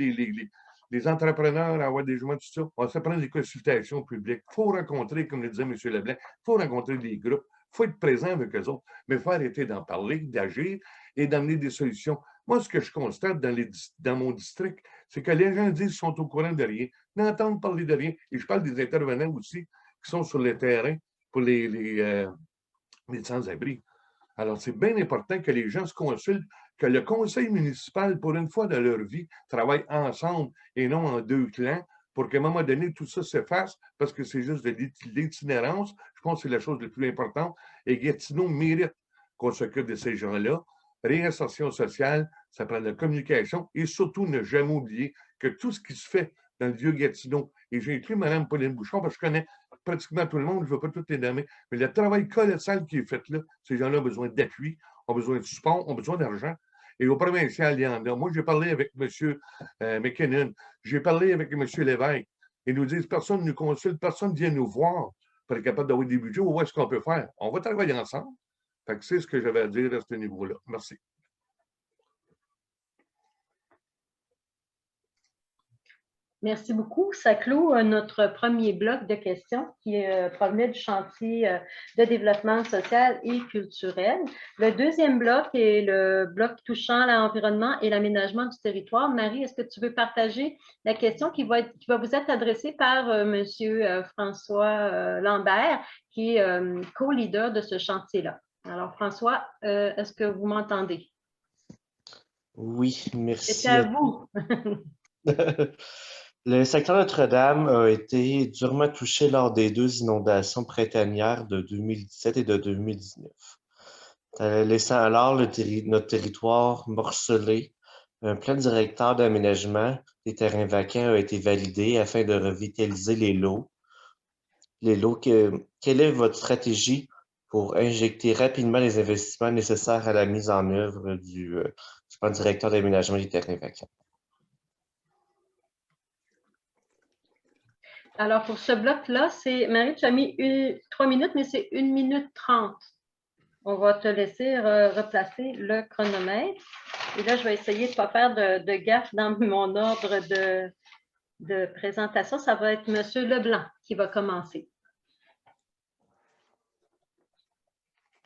les entrepreneurs à avoir des logements, tout ça. On va se prendre des consultations publiques. Il faut rencontrer, comme le disait M. Leblanc, il faut rencontrer des groupes. Il faut être présent avec eux autres, mais il faut arrêter d'en parler, d'agir et d'amener des solutions. Moi, ce que je constate dans mon district, c'est que les gens disent qu'ils sont au courant de rien, n'entendent parler de rien. Et je parle des intervenants aussi, qui sont sur le terrain pour les sans-abri. Alors, c'est bien important que les gens se consultent, que le conseil municipal, pour une fois dans leur vie, travaille ensemble et non en deux clans pour qu'à un moment donné, tout ça s'efface parce que c'est juste de l'itinérance. Je pense que c'est la chose la plus importante. Et Gatineau mérite qu'on s'occupe de ces gens-là. Réinsertion sociale, ça prend de la communication et surtout ne jamais oublier que tout ce qui se fait dans le vieux Gatineau, et j'ai inclus Mme Pauline Bouchard parce que je connais pratiquement tout le monde, je ne veux pas tout les nommer, mais le travail colossal qui est fait là, ces gens-là ont besoin d'appui, ont besoin de support, ont besoin d'argent. Et au provincial, il y en a. Moi, j'ai parlé avec M. McKinnon, j'ai parlé avec M. Lévesque. Ils nous disent, personne ne nous consulte, personne ne vient nous voir pour être capable d'avoir des budgets. Où est-ce qu'on peut faire? On va travailler ensemble. Fait que c'est ce que j'avais à dire à ce niveau-là. Merci. Merci beaucoup. Ça clôt notre premier bloc de questions qui provenait du chantier de développement social et culturel. Le deuxième bloc est le bloc touchant l'environnement et l'aménagement du territoire. Marie, est-ce que tu veux partager la question qui va vous être adressée par M. François Lambert, qui est co-leader de ce chantier-là? Alors, François, est-ce que vous m'entendez? Oui, merci. C'est à vous. Le secteur Notre-Dame a été durement touché lors des 2 inondations printanières de 2017 et de 2019. Laissant alors notre territoire morcelé, un plan directeur d'aménagement des terrains vacants a été validé afin de revitaliser les lots. Quelle est votre stratégie pour injecter rapidement les investissements nécessaires à la mise en œuvre du plan directeur d'aménagement des terrains vacants? Alors, pour ce bloc-là, Marie, tu as mis 3 minutes, mais c'est 1 minute 30. On va te laisser replacer le chronomètre. Et là, je vais essayer de ne pas faire de gaffe dans mon ordre de présentation. Ça va être M. Leblanc qui va commencer.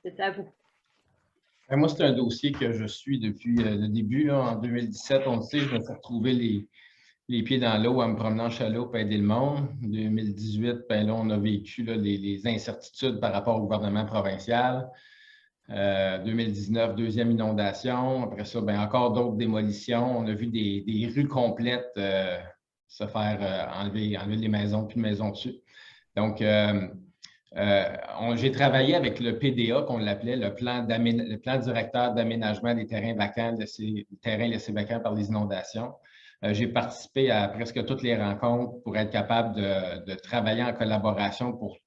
C'est à vous. Moi, c'est un dossier que je suis depuis le début. Là, en 2017, on le sait, je me suis retrouvé les pieds dans l'eau en me promenant en chaloupe pour aider le monde. En 2018, ben là, on a vécu là, les incertitudes par rapport au gouvernement provincial. 2019, deuxième inondation. Après ça, ben, encore d'autres démolitions. On a vu des rues complètes se faire enlever les maisons, plus de maisons dessus. Donc, j'ai travaillé avec le PDA, qu'on l'appelait, le plan directeur d'aménagement des terrains vacants, terrains laissés vacants par les inondations. J'ai participé à presque toutes les rencontres pour être capable de travailler en collaboration pour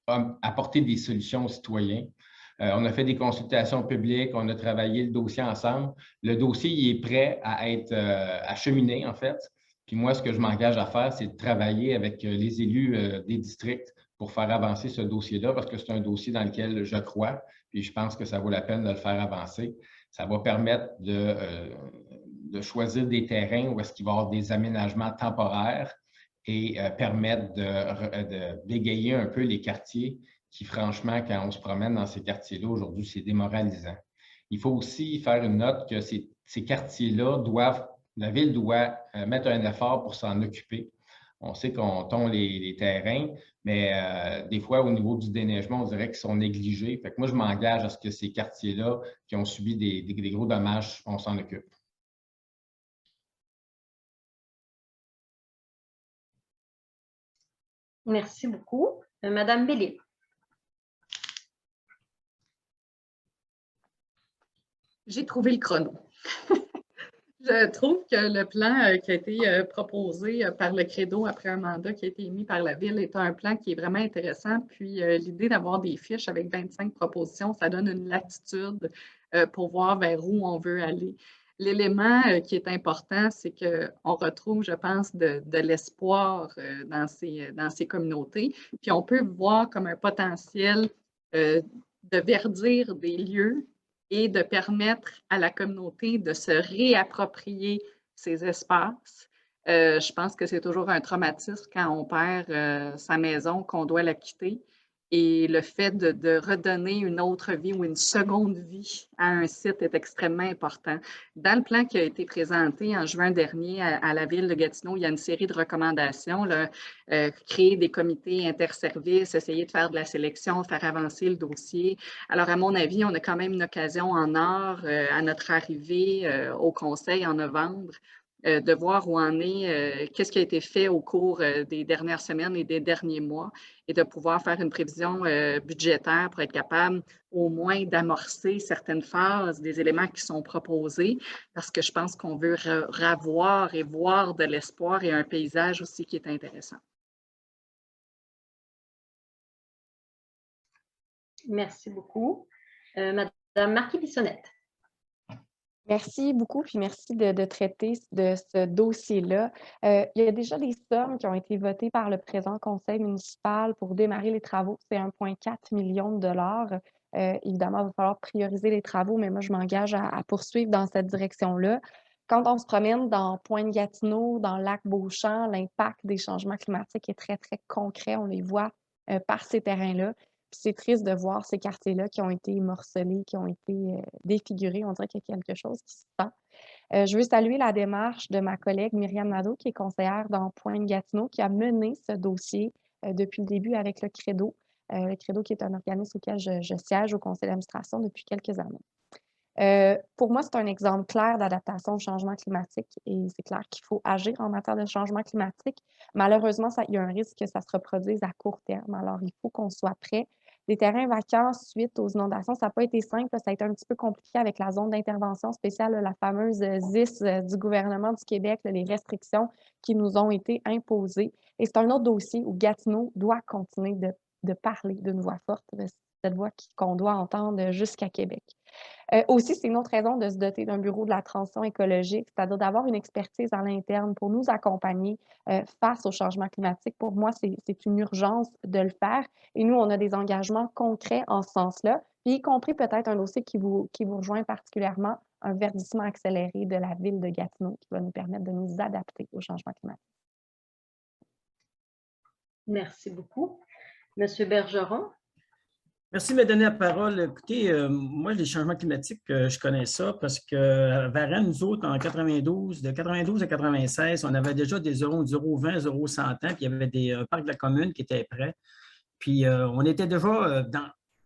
apporter des solutions aux citoyens. On a fait des consultations publiques, on a travaillé le dossier ensemble. Le dossier, il est prêt à être acheminé, en fait. Puis moi, ce que je m'engage à faire, c'est de travailler avec les élus des districts pour faire avancer ce dossier-là, parce que c'est un dossier dans lequel je crois, puis je pense que ça vaut la peine de le faire avancer. Ça va permettre de choisir des terrains où est-ce qu'il va y avoir des aménagements temporaires et permettre de bégayer un peu les quartiers qui, franchement, quand on se promène dans ces quartiers-là, aujourd'hui, c'est démoralisant. Il faut aussi faire une note que ces quartiers-là la ville doit mettre un effort pour s'en occuper. On sait qu'on tond les terrains, mais des fois, au niveau du déneigement, on dirait qu'ils sont négligés. Fait que moi, je m'engage à ce que ces quartiers-là qui ont subi des gros dommages, on s'en occupe. Merci beaucoup. Madame Bellil. J'ai trouvé le chrono. Je trouve que le plan qui a été proposé par le Credo après un mandat qui a été émis par la Ville est un plan qui est vraiment intéressant. Puis l'idée d'avoir des fiches avec 25 propositions, ça donne une latitude pour voir vers où on veut aller. L'élément qui est important, c'est qu'on retrouve, je pense, de l'espoir dans ces communautés. Puis on peut voir comme un potentiel de verdir des lieux et de permettre à la communauté de se réapproprier ces espaces. Je pense que c'est toujours un traumatisme quand on perd sa maison, qu'on doit la quitter. Et le fait de redonner une autre vie ou une seconde vie à un site est extrêmement important. Dans le plan qui a été présenté en juin dernier à la ville de Gatineau, il y a une série de recommandations, là, créer des comités interservices, essayer de faire de la sélection, faire avancer le dossier. Alors, à mon avis, on a quand même une occasion en or à notre arrivée au Conseil en novembre de voir où en est, qu'est-ce qui a été fait au cours des dernières semaines et des derniers mois et de pouvoir faire une prévision budgétaire pour être capable au moins d'amorcer certaines phases des éléments qui sont proposés parce que je pense qu'on veut revoir et voir de l'espoir et un paysage aussi qui est intéressant. Merci beaucoup. Madame Marquis-Bissonnette. Merci beaucoup, puis merci de traiter de ce dossier-là. Il y a déjà des sommes qui ont été votées par le présent conseil municipal pour démarrer les travaux. C'est 1,4 million de $. Évidemment, il va falloir prioriser les travaux, mais moi, je m'engage à poursuivre dans cette direction-là. Quand on se promène dans Pointe-Gatineau, dans Lac-Beauchamp, l'impact des changements climatiques est très, très concret. On les voit par ces terrains-là. C'est triste de voir ces quartiers-là qui ont été morcelés, qui ont été défigurés. On dirait qu'il y a quelque chose qui se sent. Je veux saluer la démarche de ma collègue Myriam Nadeau, qui est conseillère dans Pointe-Gatineau, qui a mené ce dossier depuis le début avec le Credo. Le Credo qui est un organisme auquel je siège au conseil d'administration depuis quelques années. Pour moi, c'est un exemple clair d'adaptation au changement climatique et c'est clair qu'il faut agir en matière de changement climatique. Malheureusement, il y a un risque que ça se reproduise à court terme. Alors, il faut qu'on soit prêt. Les terrains vacants suite aux inondations, ça n'a pas été simple. Ça a été un petit peu compliqué avec la zone d'intervention spéciale, la fameuse ZIS du gouvernement du Québec, les restrictions qui nous ont été imposées. Et c'est un autre dossier où Gatineau doit continuer de parler d'une voix forte, cette voix qu'on doit entendre jusqu'à Québec. Aussi, c'est une autre raison de se doter d'un bureau de la transition écologique, c'est-à-dire d'avoir une expertise à l'interne pour nous accompagner face au changement climatique. Pour moi, c'est une urgence de le faire. Et nous, on a des engagements concrets en ce sens-là, y compris peut-être un dossier qui vous rejoint particulièrement, un verdissement accéléré de la ville de Gatineau qui va nous permettre de nous adapter au changement climatique. Merci beaucoup. Monsieur Bergeron. Merci de me donner la parole. Écoutez, moi, les changements climatiques, je connais ça parce que Varennes, nous autres, en 92, de 92 à 96, on avait déjà des zones 0,20, 0,100 ans, puis il y avait des parcs de la commune qui étaient prêts. Puis on était déjà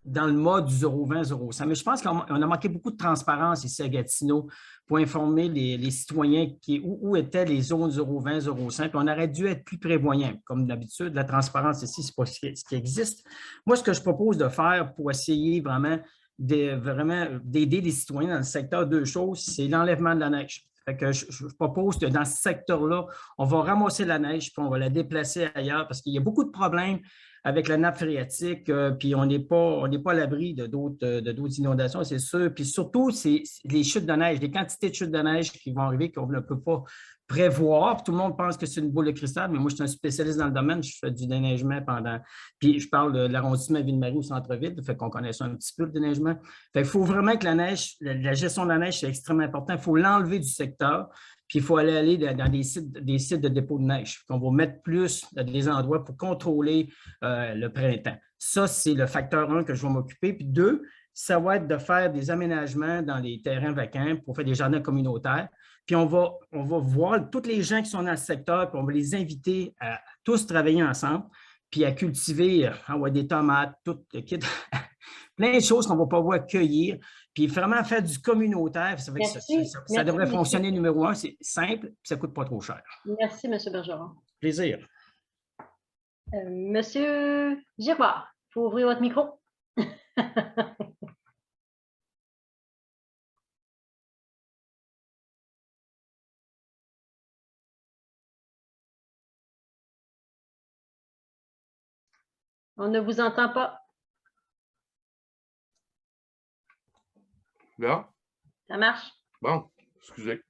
dans le mode du 0,20, 0,100. Mais je pense qu'on a manqué beaucoup de transparence ici à Gatineau pour informer les citoyens où étaient les zones 0,20, 0,100. Puis on aurait dû être plus prévoyants. Comme d'habitude, la transparence ici, ce n'est pas ce qui existe. Moi, ce que je propose de faire pour essayer vraiment d'aider les citoyens dans le secteur, deux choses, c'est l'enlèvement de la neige. Fait que je propose que dans ce secteur-là, on va ramasser la neige puis on va la déplacer ailleurs parce qu'il y a beaucoup de problèmes avec la nappe phréatique, puis on n'est pas à l'abri de d'autres inondations, c'est sûr. Puis surtout, c'est les chutes de neige, les quantités de chutes de neige qui vont arriver qu'on ne peut pas prévoir. Puis tout le monde pense que c'est une boule de cristal, mais moi, je suis un spécialiste dans le domaine. Je fais du déneigement puis je parle de l'arrondissement Ville-Marie au centre-ville, fait qu'on connaît ça un petit peu, le déneigement. Fait qu'il faut vraiment que la neige, la gestion de la neige, c'est extrêmement important. Il faut l'enlever du secteur. Puis il faut aller dans des sites de dépôt de neige. On va mettre plus des endroits pour contrôler le printemps. Ça, c'est le facteur 1 que je vais m'occuper. Puis 2, ça va être de faire des aménagements dans les terrains vacants pour faire des jardins communautaires. Puis on va voir tous les gens qui sont dans le secteur, puis on va les inviter à tous travailler ensemble, puis à cultiver des tomates, tout le kit. Plein de choses qu'on ne va pas pouvoir cueillir, puis vraiment faire du communautaire. Ça devrait fonctionner numéro 1, c'est simple, puis ça ne coûte pas trop cher. Merci, M. Bergeron. Plaisir. Monsieur Giroir, il faut ouvrir votre micro. On ne vous entend pas. Là? Ça marche? Bon, excusez.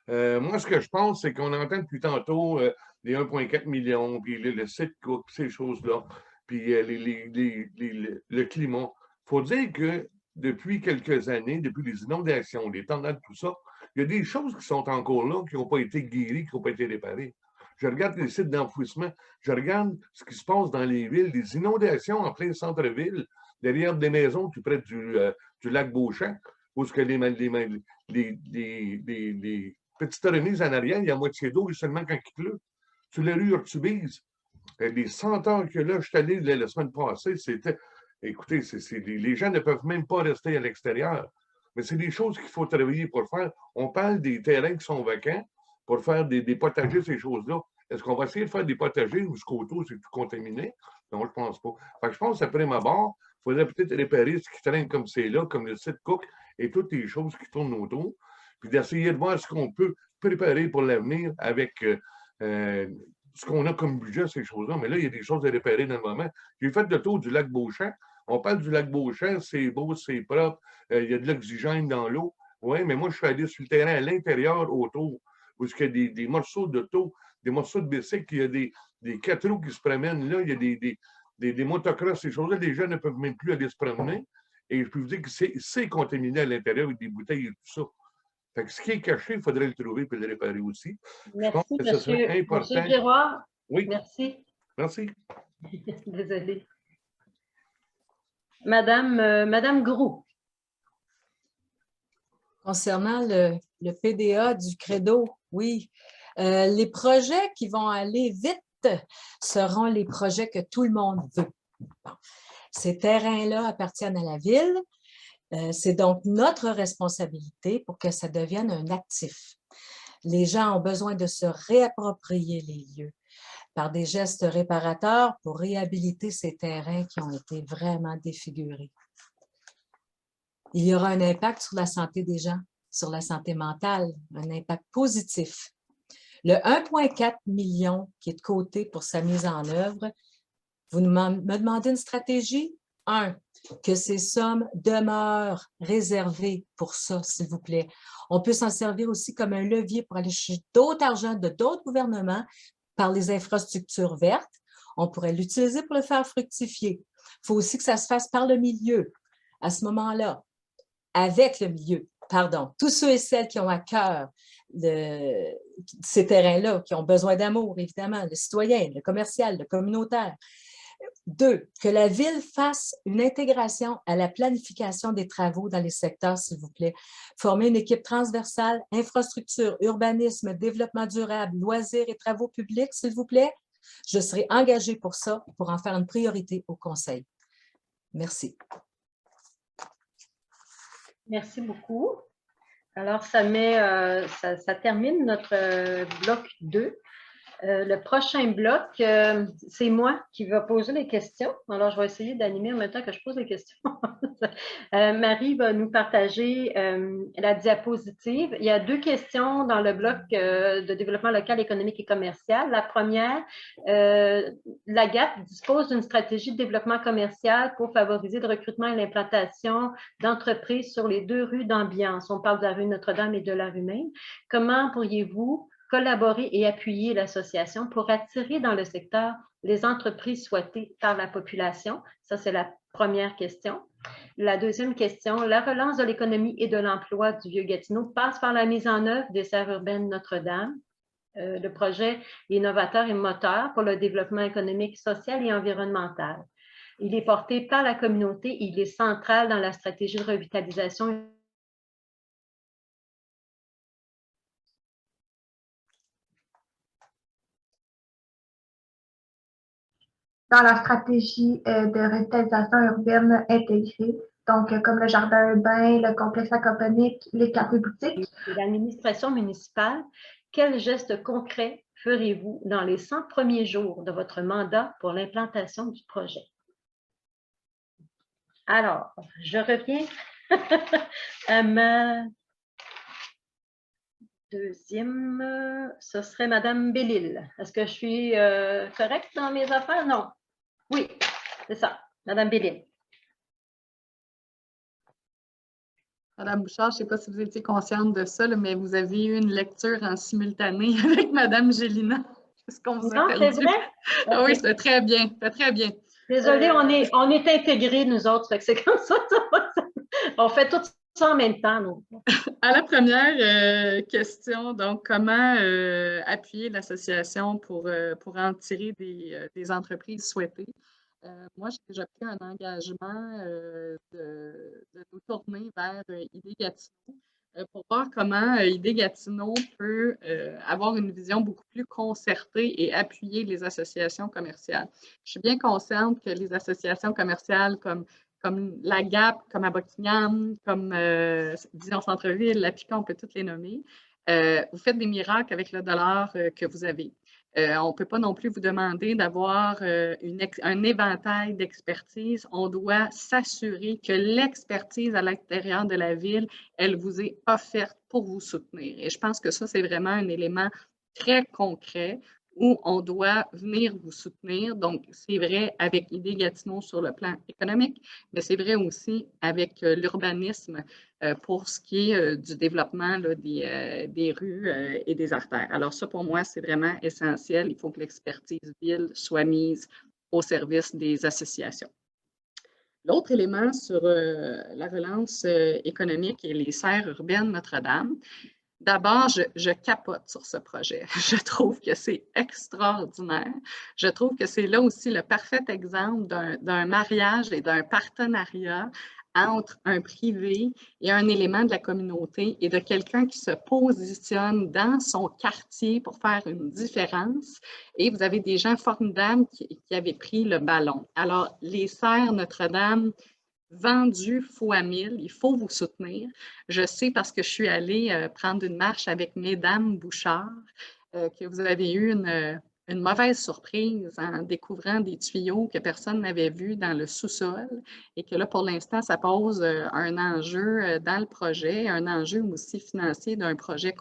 Moi, ce que je pense, c'est qu'on entend depuis tantôt les 1,4 million, puis le site cook, ces choses-là, puis le climat. Il faut dire que depuis quelques années, depuis les inondations, les tornades, tout ça, il y a des choses qui sont encore là, qui n'ont pas été guéries, qui n'ont pas été réparées. je regarde les sites d'enfouissement, je regarde ce qui se passe dans les villes, des inondations en plein centre-ville, derrière des maisons tout près du lac Beauchamp, où ce que les petites remises en arrière, il y a moitié d'eau seulement quand il pleut. Sur la rue Urtubise, les senteurs que là, je suis allé la semaine passée, c'était. Écoutez, les gens ne peuvent même pas rester à l'extérieur. Mais c'est des choses qu'il faut travailler pour faire. On parle des terrains qui sont vacants pour faire des potagers, ces choses-là. Est-ce qu'on va essayer de faire des potagers jusqu'au tour, c'est tout contaminé? Non, je ne pense pas. Fait que je pense qu'après ma mort, il faudrait peut-être réparer ce qui traîne comme c'est là, comme le site Cook et toutes les choses qui tournent autour, puis d'essayer de voir ce qu'on peut préparer pour l'avenir avec ce qu'on a comme budget, ces choses-là. Mais là, il y a des choses à réparer dans le moment. J'ai fait le tour du lac Beauchamp. On parle du lac Beauchamp, c'est beau, c'est propre, il y a de l'oxygène dans l'eau. Oui, mais moi, je suis allé sur le terrain à l'intérieur, autour, où il y a des morceaux d'auto, des morceaux de bicycle, il y a des 4 roues qui se promènent là, il y a des motocross, ces choses-là, les gens ne peuvent même plus aller se promener. Et je peux vous dire que c'est contaminé à l'intérieur avec des bouteilles et tout ça. Fait que ce qui est caché, il faudrait le trouver et le réparer aussi. Merci, monsieur Giroir. Oui. Merci. Merci. Désolée. Madame Groux. Concernant le PDA du Credo, oui. Les projets qui vont aller vite seront les projets que tout le monde veut. Bon. Ces terrains-là appartiennent à la ville. C'est donc notre responsabilité pour que ça devienne un actif. Les gens ont besoin de se réapproprier les lieux par des gestes réparateurs pour réhabiliter ces terrains qui ont été vraiment défigurés. Il y aura un impact sur la santé des gens, sur la santé mentale, un impact positif. Le 1,4 million qui est de côté pour sa mise en œuvre, vous me demandez une stratégie? Que ces sommes demeurent réservées pour ça, s'il vous plaît. On peut s'en servir aussi comme un levier pour aller chercher d'autres argent de d'autres gouvernements par les infrastructures vertes. On pourrait l'utiliser pour le faire fructifier. Il faut aussi que ça se fasse par le milieu. À ce moment-là, avec le milieu, pardon, tous ceux et celles qui ont à cœur ces terrains-là, qui ont besoin d'amour, évidemment, le citoyen, le commercial, le communautaire. 2, que la ville fasse une intégration à la planification des travaux dans les secteurs, s'il vous plaît. Former une équipe transversale, infrastructure, urbanisme, développement durable, loisirs et travaux publics, s'il vous plaît. Je serai engagée pour ça, pour en faire une priorité au Conseil. Merci. Merci beaucoup. Alors, ça termine notre bloc 2. Le prochain bloc, c'est moi qui va poser les questions. Alors, je vais essayer d'animer en même temps que je pose les questions. Marie va nous partager la diapositive. Il y a 2 questions dans le bloc de développement local, économique et commercial. La première, la GAP dispose d'une stratégie de développement commercial pour favoriser le recrutement et l'implantation d'entreprises sur les 2 rues d'Ambiance. On parle de la rue Notre-Dame et de la rue Maine. Comment pourriez-vous collaborer et appuyer l'association pour attirer dans le secteur les entreprises souhaitées par la population? Ça, c'est la première question. La deuxième question, la relance de l'économie et de l'emploi du Vieux-Gatineau passe par la mise en œuvre des serres urbaines Notre-Dame. Le projet est novateur et moteur pour le développement économique, social et environnemental. Il est porté par la communauté, il est central dans la stratégie de revitalisation. Dans la stratégie de revitalisation urbaine intégrée, donc comme le jardin urbain, le complexe aquaponique, les cafés boutiques. L'administration municipale, quels gestes concrets ferez-vous dans les 100 premiers jours de votre mandat pour l'implantation du projet? Alors, je reviens à ma deuxième, ce serait Madame Bellil. Est-ce que je suis correcte dans mes affaires? Non. Oui, c'est ça, Madame Bellil. Madame Bouchard, je ne sais pas si vous étiez consciente de ça, là, mais vous aviez eu une lecture en simultané avec Madame Gélina. C'est ce qu'on vous a perdu. Non, c'est vrai? Ah oui, c'était très bien, c'était très bien. Désolée, on est intégrés, nous autres, c'est comme ça. On fait tout ça en même temps. Donc. À la première question, donc, comment appuyer l'association pour en tirer des entreprises souhaitées? Moi, j'ai déjà pris un engagement de nous tourner vers Idées Gatineau pour voir comment Idées Gatineau peut avoir une vision beaucoup plus concertée et appuyer les associations commerciales. Je suis bien consciente que les associations commerciales comme la GAP, comme à Buckingham, comme Vision Centre-Ville, la Pica, on peut toutes les nommer. Vous faites des miracles avec le dollar que vous avez. On ne peut pas non plus vous demander d'avoir un éventail d'expertise. On doit s'assurer que l'expertise à l'intérieur de la ville, elle vous est offerte pour vous soutenir. Et je pense que ça, c'est vraiment un élément très concret où on doit venir vous soutenir. Donc, c'est vrai avec Idées Gatineau sur le plan économique, mais c'est vrai aussi avec l'urbanisme pour ce qui est du développement là, des rues et des artères. Alors ça, pour moi, c'est vraiment essentiel. Il faut que l'expertise ville soit mise au service des associations. L'autre élément sur la relance économique et les serres urbaines Notre-Dame, d'abord, je capote sur ce projet. Je trouve que c'est extraordinaire. Je trouve que c'est là aussi le parfait exemple d'un mariage et d'un partenariat entre un privé et un élément de la communauté et de quelqu'un qui se positionne dans son quartier pour faire une différence. Et vous avez des gens formidables qui avaient pris le ballon. Alors, les serres Notre-Dame, vendu fois 1000, il faut vous soutenir. Je sais parce que je suis allée prendre une marche avec Mesdames Bouchard que vous avez eu une mauvaise surprise en découvrant des tuyaux que personne n'avait vus dans le sous-sol et que là, pour l'instant, ça pose un enjeu dans le projet, un enjeu aussi financier d'un projet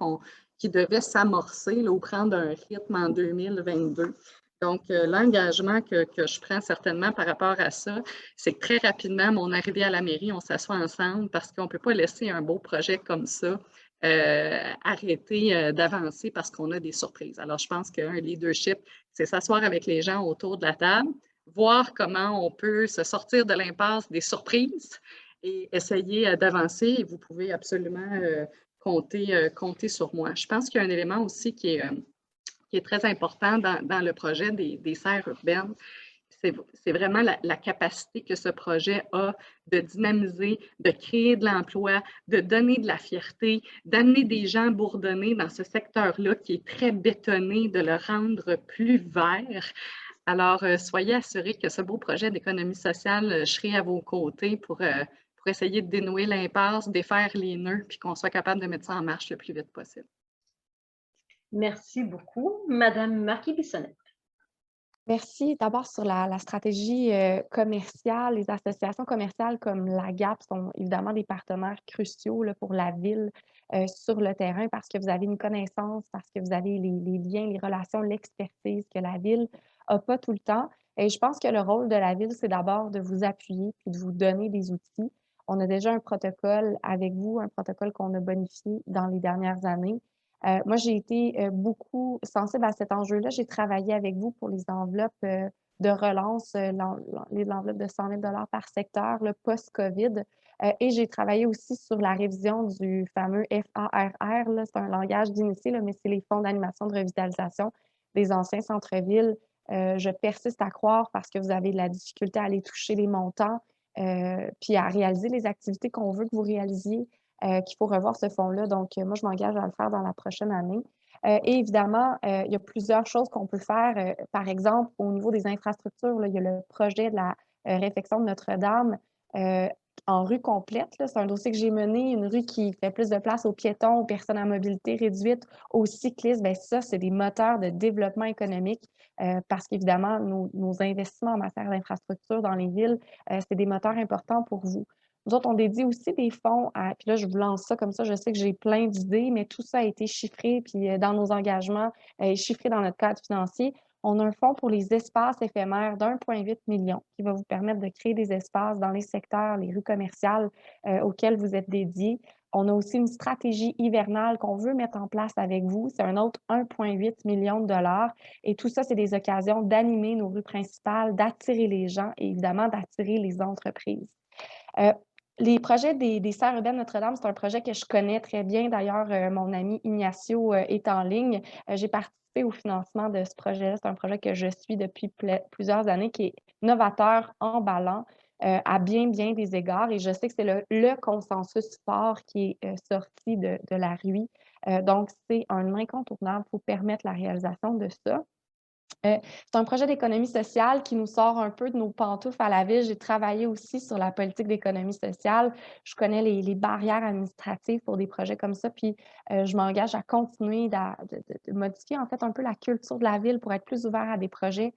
qui devait s'amorcer ou prendre un rythme en 2022. Donc, l'engagement que je prends certainement par rapport à ça, c'est que très rapidement, mon arrivée à la mairie, on s'assoit ensemble parce qu'on ne peut pas laisser un beau projet comme ça arrêter d'avancer parce qu'on a des surprises. Alors, je pense qu'un leadership, c'est s'asseoir avec les gens autour de la table, voir comment on peut se sortir de l'impasse des surprises et essayer d'avancer. Et vous pouvez absolument compter sur moi. Je pense qu'il y a un élément aussi qui est très important dans le projet des serres urbaines. C'est vraiment la capacité que ce projet a de dynamiser, de créer de l'emploi, de donner de la fierté, d'amener des gens bourdonnés dans ce secteur-là qui est très bétonné, de le rendre plus vert. Alors, soyez assurés que ce beau projet d'économie sociale, je serai à vos côtés pour essayer de dénouer l'impasse, défaire les nœuds, puis qu'on soit capable de mettre ça en marche le plus vite possible. Merci beaucoup. Madame Marquis-Bissonnette. Merci. D'abord, sur la stratégie commerciale, les associations commerciales comme la GAP sont évidemment des partenaires cruciaux là, pour la ville sur le terrain parce que vous avez une connaissance, parce que vous avez les liens, les relations, l'expertise que la ville n'a pas tout le temps. Et je pense que le rôle de la ville, c'est d'abord de vous appuyer puis de vous donner des outils. On a déjà un protocole avec vous, un protocole qu'on a bonifié dans les dernières années. Moi, j'ai été beaucoup sensible à cet enjeu-là. J'ai travaillé avec vous pour les enveloppes de relance, les enveloppes de 100 000 $ par secteur post-COVID. Et j'ai travaillé aussi sur la révision du fameux FARR. C'est un langage d'initié, mais c'est les fonds d'animation de revitalisation des anciens centres-villes. Je persiste à croire parce que vous avez de la difficulté à aller toucher les montants puis à réaliser les activités qu'on veut que vous réalisiez. Qu'il faut revoir ce fonds-là. Donc, moi, je m'engage à le faire dans la prochaine année. Et évidemment, il y a plusieurs choses qu'on peut faire. Par exemple, au niveau des infrastructures, là, il y a le projet de la réfection de Notre-Dame en rue complète. C'est un dossier que j'ai mené, une rue qui fait plus de place aux piétons, aux personnes à mobilité réduite, aux cyclistes. Bien, ça, c'est des moteurs de développement économique parce qu'évidemment, nos investissements en matière d'infrastructure dans les villes, c'est des moteurs importants pour vous. Nous autres, on dédie aussi des fonds à, puis là, je vous lance ça comme ça, je sais que j'ai plein d'idées, mais tout ça a été chiffré, puis dans nos engagements, chiffré dans notre cadre financier. On a un fonds pour les espaces éphémères d'1,8 million qui va vous permettre de créer des espaces dans les secteurs, les rues commerciales auxquelles vous êtes dédiés. On a aussi une stratégie hivernale qu'on veut mettre en place avec vous. C'est un autre 1,8 million de $. Et tout ça, c'est des occasions d'animer nos rues principales, d'attirer les gens et évidemment d'attirer les entreprises. Les projets des Serres urbaines Notre-Dame, c'est un projet que je connais très bien. D'ailleurs, mon ami Ignacio est en ligne. J'ai participé au financement de ce projet-là. C'est un projet que je suis depuis plusieurs années, qui est novateur, emballant, à bien des égards. Et je sais que c'est le consensus fort qui est sorti de la RUI. Donc, c'est un incontournable pour permettre la réalisation de ça. C'est un projet d'économie sociale qui nous sort un peu de nos pantoufles à la ville. J'ai travaillé aussi sur la politique d'économie sociale. Je connais les barrières administratives pour des projets comme ça, puis je m'engage à continuer de modifier en fait un peu la culture de la ville pour être plus ouvert à des projets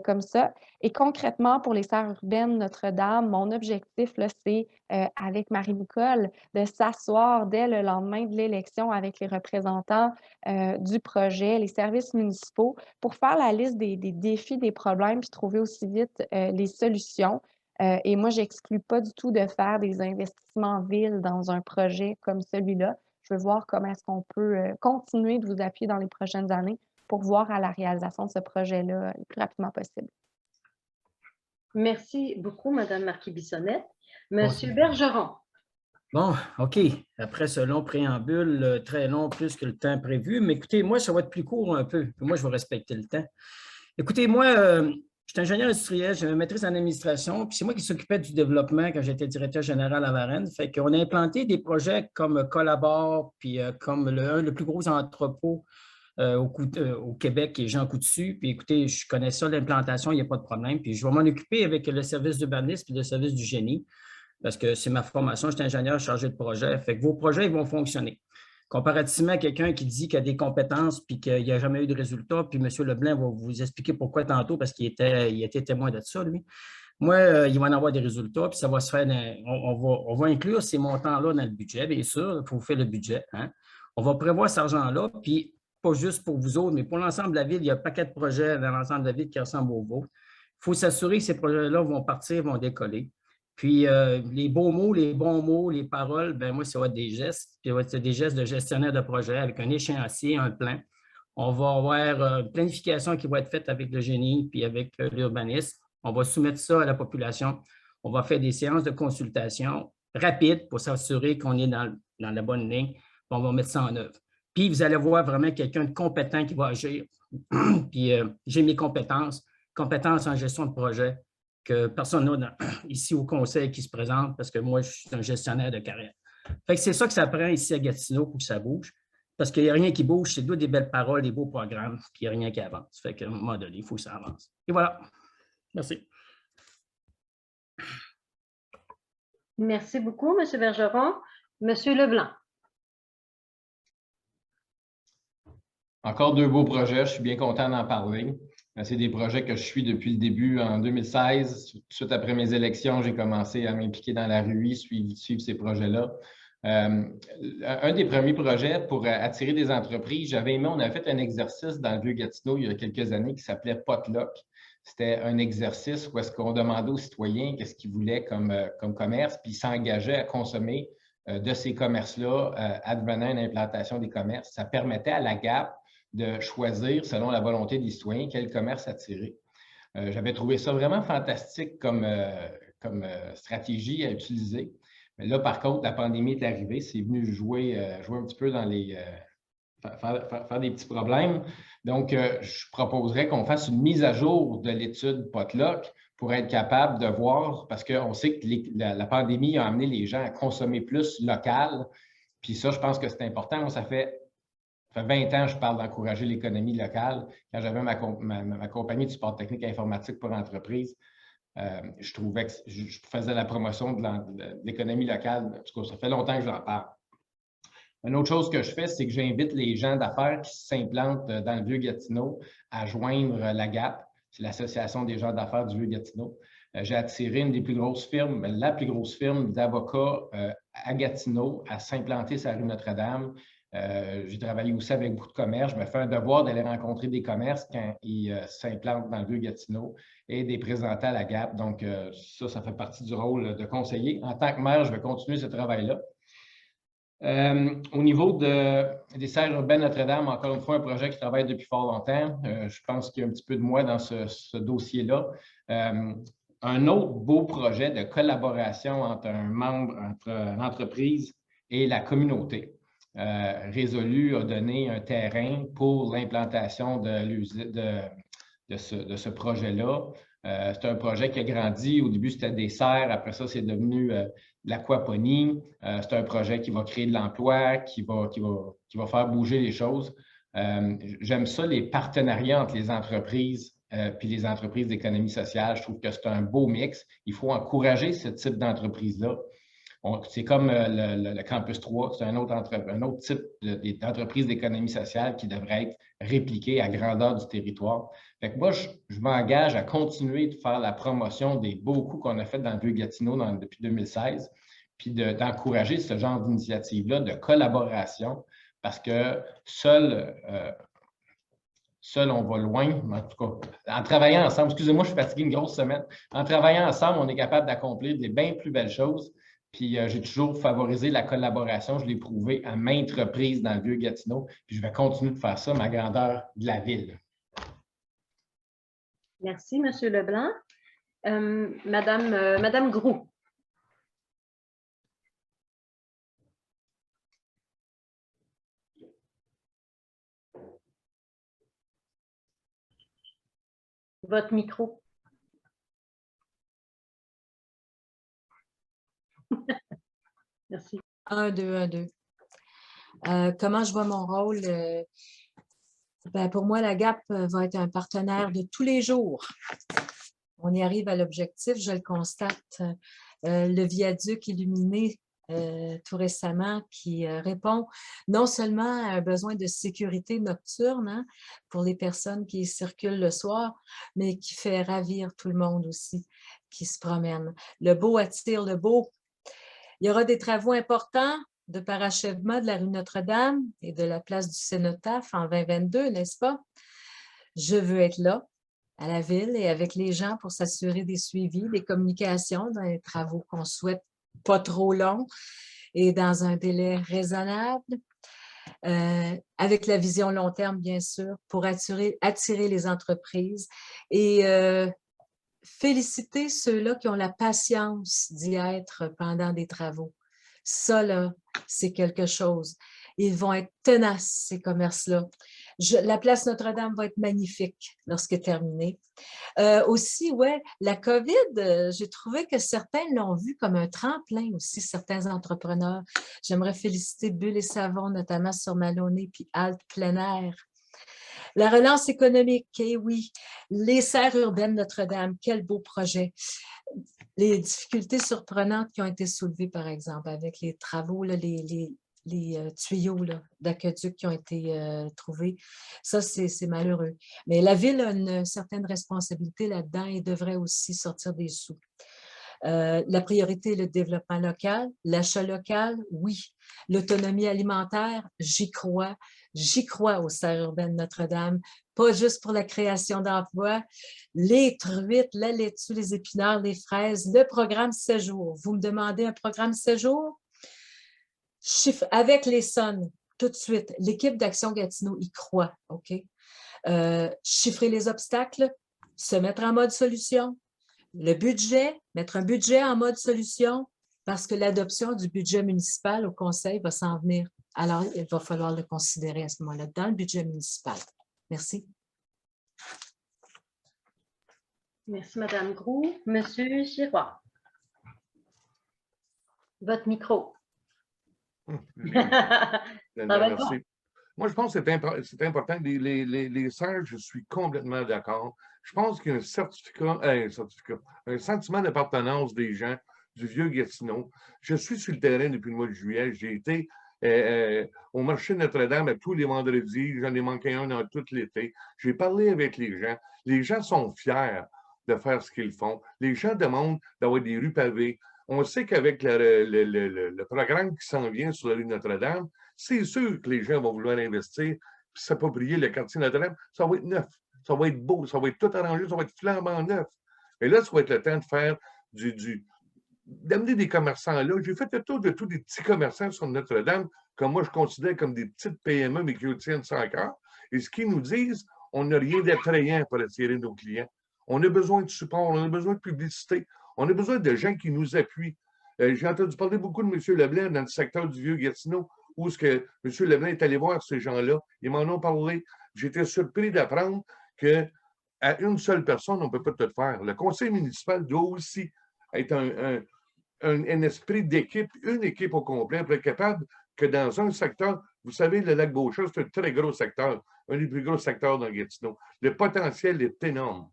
comme ça. Et concrètement, pour les Serres urbaines Notre-Dame, mon objectif, c'est avec Marie-Nicole, de s'asseoir dès le lendemain de l'élection avec les représentants du projet, les services municipaux, pour faire la liste des défis, des problèmes, puis trouver aussi vite les solutions. Et moi, je n'exclus pas du tout de faire des investissements en ville dans un projet comme celui-là. Je veux voir comment est-ce qu'on peut continuer de vous appuyer dans les prochaines années pour voir à la réalisation de ce projet-là le plus rapidement possible. Merci beaucoup, Mme Marquis-Bissonnette. Monsieur Bergeron. Bon, OK. Après ce long préambule, très long, plus que le temps prévu, mais écoutez, moi, ça va être plus court un peu. Moi, je vais respecter le temps. Écoutez, moi, je suis ingénieur industriel, j'ai une maîtrise en administration, puis c'est moi qui s'occupais du développement quand j'étais directeur général à Varennes. Fait qu'on a implanté des projets comme Collabore, puis comme le plus gros entrepôt au Québec, qui est Jean Coutu. Puis écoutez, je connais ça, l'implantation, il n'y a pas de problème. Puis je vais m'en occuper avec le service d'urbanisme et le service du génie, parce que c'est ma formation, je suis ingénieur chargé de projet. Fait que vos projets, ils vont fonctionner. Comparativement à quelqu'un qui dit qu'il a des compétences puis qu'il n'y a jamais eu de résultat, puis M. Leblanc va vous expliquer pourquoi tantôt, parce qu'il était témoin de ça, lui. Moi, il va en avoir des résultats, puis ça va se faire, on va inclure ces montants-là dans le budget, bien sûr, il faut faire le budget. Hein? On va prévoir cet argent-là, puis pas juste pour vous autres, mais pour l'ensemble de la ville, il y a un paquet de projets dans l'ensemble de la ville qui ressemblent aux vôtres. Il faut s'assurer que ces projets-là vont partir, vont décoller. Puis, les beaux mots, les bons mots, les paroles, ben moi, ça va être des gestes. Puis, ça va être des gestes de gestionnaire de projet avec un échéancier, un plan. On va avoir une planification qui va être faite avec le génie puis avec l'urbanisme. On va soumettre ça à la population. On va faire des séances de consultation rapides pour s'assurer qu'on est dans la bonne ligne. Puis on va mettre ça en œuvre. Puis, vous allez voir vraiment quelqu'un de compétent qui va agir. Puis, j'ai mes compétences en gestion de projet, que personne n'a ici au conseil qui se présente parce que moi, je suis un gestionnaire de carrière. Fait que c'est ça que ça prend ici à Gatineau pour que ça bouge. Parce qu'il n'y a rien qui bouge, c'est des belles paroles, des beaux programmes, puis il n'y a rien qui avance. Fait qu'à un moment donné, il faut que ça avance. Et voilà. Merci. Merci beaucoup, M. Bergeron. M. Leblanc. Encore deux beaux projets, je suis bien content d'en parler. C'est des projets que je suis depuis le début, en 2016. Tout de suite après mes élections, j'ai commencé à m'impliquer dans la RUI, suivre ces projets-là. Un des premiers projets pour attirer des entreprises, on avait fait un exercice dans le Vieux-Gatineau il y a quelques années qui s'appelait Potluck. C'était un exercice où est-ce qu'on demandait aux citoyens qu'est-ce qu'ils voulaient comme commerce, puis ils s'engageaient à consommer de ces commerces-là advenant une implantation des commerces. Ça permettait à la GAP de choisir, selon la volonté des citoyens, quel commerce attirer. J'avais trouvé ça vraiment fantastique comme stratégie à utiliser. Mais là, par contre, la pandémie est arrivée, c'est venu jouer un petit peu dans les... faire des petits problèmes. Donc, je proposerais qu'on fasse une mise à jour de l'étude Potluck pour être capable de voir, parce qu'on sait que la pandémie a amené les gens à consommer plus local. Puis ça, je pense que c'est important. Ça fait 20 ans que je parle d'encourager l'économie locale. Quand j'avais ma compagnie de support technique informatique pour entreprise, je trouvais que je faisais la promotion de l'économie locale. En tout cas, ça fait longtemps que j'en parle. Une autre chose que je fais, c'est que j'invite les gens d'affaires qui s'implantent dans le Vieux-Gatineau à joindre la GAP, c'est l'Association des gens d'affaires du Vieux-Gatineau. J'ai attiré une des plus grosses firmes, la plus grosse firme d'avocats à Gatineau à s'implanter sur la rue Notre-Dame. J'ai travaillé aussi avec beaucoup de commerces. Je me fais un devoir d'aller rencontrer des commerces quand ils s'implantent dans le Vieux-Gatineau et de les présenter à la GAP. Donc, ça fait partie du rôle de conseiller. En tant que maire, je vais continuer ce travail-là. Au niveau des Serres urbaines Notre-Dame, encore une fois, un projet qui travaille depuis fort longtemps. Je pense qu'il y a un petit peu de moi dans ce dossier-là. un autre beau projet de collaboration entre entre une entreprise et la communauté. Résolu a donné un terrain pour l'implantation de ce projet-là. C'est un projet qui a grandi. Au début, c'était des serres. Après ça, c'est devenu de l'aquaponie. C'est un projet qui va créer de l'emploi, qui va faire bouger les choses. J'aime ça, les partenariats entre les entreprises puis les entreprises d'économie sociale. Je trouve que c'est un beau mix. Il faut encourager ce type d'entreprise-là. C'est comme le Campus 3, c'est un autre type d'entreprise d'économie sociale qui devrait être répliqué à grandeur du territoire. Fait que moi, je m'engage à continuer de faire la promotion des beaux coups qu'on a fait dans le Vieux-Gatineau depuis 2016, puis d'encourager ce genre d'initiative-là, de collaboration, parce que seul, on va loin, en tout cas, en travaillant ensemble, excusez-moi, je suis fatigué une grosse semaine, en travaillant ensemble, on est capable d'accomplir des bien plus belles choses. Puis j'ai toujours favorisé la collaboration, je l'ai prouvé à maintes reprises dans le Vieux-Gatineau, puis je vais continuer de faire ça, ma grandeur de la ville. Merci, M. Leblanc. Madame Groux. Votre micro. Merci. 1, 2, 1, 2. Comment je vois mon rôle? Ben, pour moi, la GAP va être un partenaire de tous les jours. On y arrive à l'objectif, je le constate. Le viaduc illuminé tout récemment qui répond non seulement à un besoin de sécurité nocturne pour les personnes qui circulent le soir, mais qui fait ravir tout le monde aussi qui se promène. Le beau attire le beau. Il y aura des travaux importants de parachèvement de la rue Notre-Dame et de la place du Cénotaphe en 2022, n'est-ce pas? Je veux être là, à la ville et avec les gens pour s'assurer des suivis, des communications dans les travaux qu'on souhaite pas trop longs et dans un délai raisonnable. Avec la vision long terme, bien sûr, pour attirer les entreprises et féliciter ceux-là qui ont la patience d'y être pendant des travaux. Ça, là, c'est quelque chose. Ils vont être tenaces, ces commerces-là. La place Notre-Dame va être magnifique lorsque terminée. Aussi, ouais, la COVID, j'ai trouvé que certains l'ont vu comme un tremplin aussi, certains entrepreneurs. J'aimerais féliciter Bulle et Savon, notamment sur Maloney, puis Halte plein air. La relance économique, eh oui. Les serres urbaines Notre-Dame, quel beau projet. Les difficultés surprenantes qui ont été soulevées, par exemple, avec les travaux, là, les tuyaux d'aqueduc qui ont été trouvés. Ça, c'est malheureux. Mais la Ville a une certaine responsabilité là-dedans et devrait aussi sortir des sous. La priorité est le développement local, l'achat local, oui. L'autonomie alimentaire, j'y crois. J'y crois aux serres urbaines Notre-Dame, pas juste pour la création d'emplois. Les truites, la laitue, les épinards, les fraises, le programme 7 jours. Vous me demandez un programme 7 jours? Avec les SON, tout de suite, l'équipe d'Action Gatineau y croit, OK? Chiffrer les obstacles, se mettre en mode solution. Le budget, mettre un budget en mode solution, parce que l'adoption du budget municipal au conseil va s'en venir. Alors, il va falloir le considérer à ce moment-là dans le budget municipal. Merci. Merci, Mme Groux. Monsieur Giroir. Votre micro. Merci. Moi, je pense que c'est important. Les serres, je suis complètement d'accord. Je pense qu'il y a un sentiment d'appartenance des gens du Vieux-Gatineau. Je suis sur le terrain depuis le mois de juillet. J'ai été au marché de Notre-Dame à tous les vendredis. J'en ai manqué un dans tout l'été. J'ai parlé avec les gens. Les gens sont fiers de faire ce qu'ils font. Les gens demandent d'avoir des rues pavées. On sait qu'avec le programme qui s'en vient sur la rue Notre-Dame, c'est sûr que les gens vont vouloir investir puis s'approprier le quartier Notre-Dame. Ça va être neuf, ça va être beau, ça va être tout arrangé, ça va être flambant neuf. Mais là, ça va être le temps de faire d'amener des commerçants là. J'ai fait le tour de tous les petits commerçants sur Notre-Dame, que moi je considère comme des petites PME, mais qui tiennent ça encore. Et ce qu'ils nous disent, on n'a rien d'attrayant pour attirer nos clients. On a besoin de support, on a besoin de publicité, on a besoin de gens qui nous appuient. J'ai entendu parler beaucoup de M. Leblanc dans le secteur du Vieux-Gatineau, où est-ce que M. Leblanc est allé voir ces gens-là. Ils m'en ont parlé. J'étais surpris d'apprendre qu'à une seule personne, on ne peut pas tout faire. Le conseil municipal doit aussi être un esprit d'équipe, une équipe au complet, pour être capable que dans un secteur, vous savez, le lac Beauchat, c'est un très gros secteur, un des plus gros secteurs dans Gatineau. Le potentiel est énorme.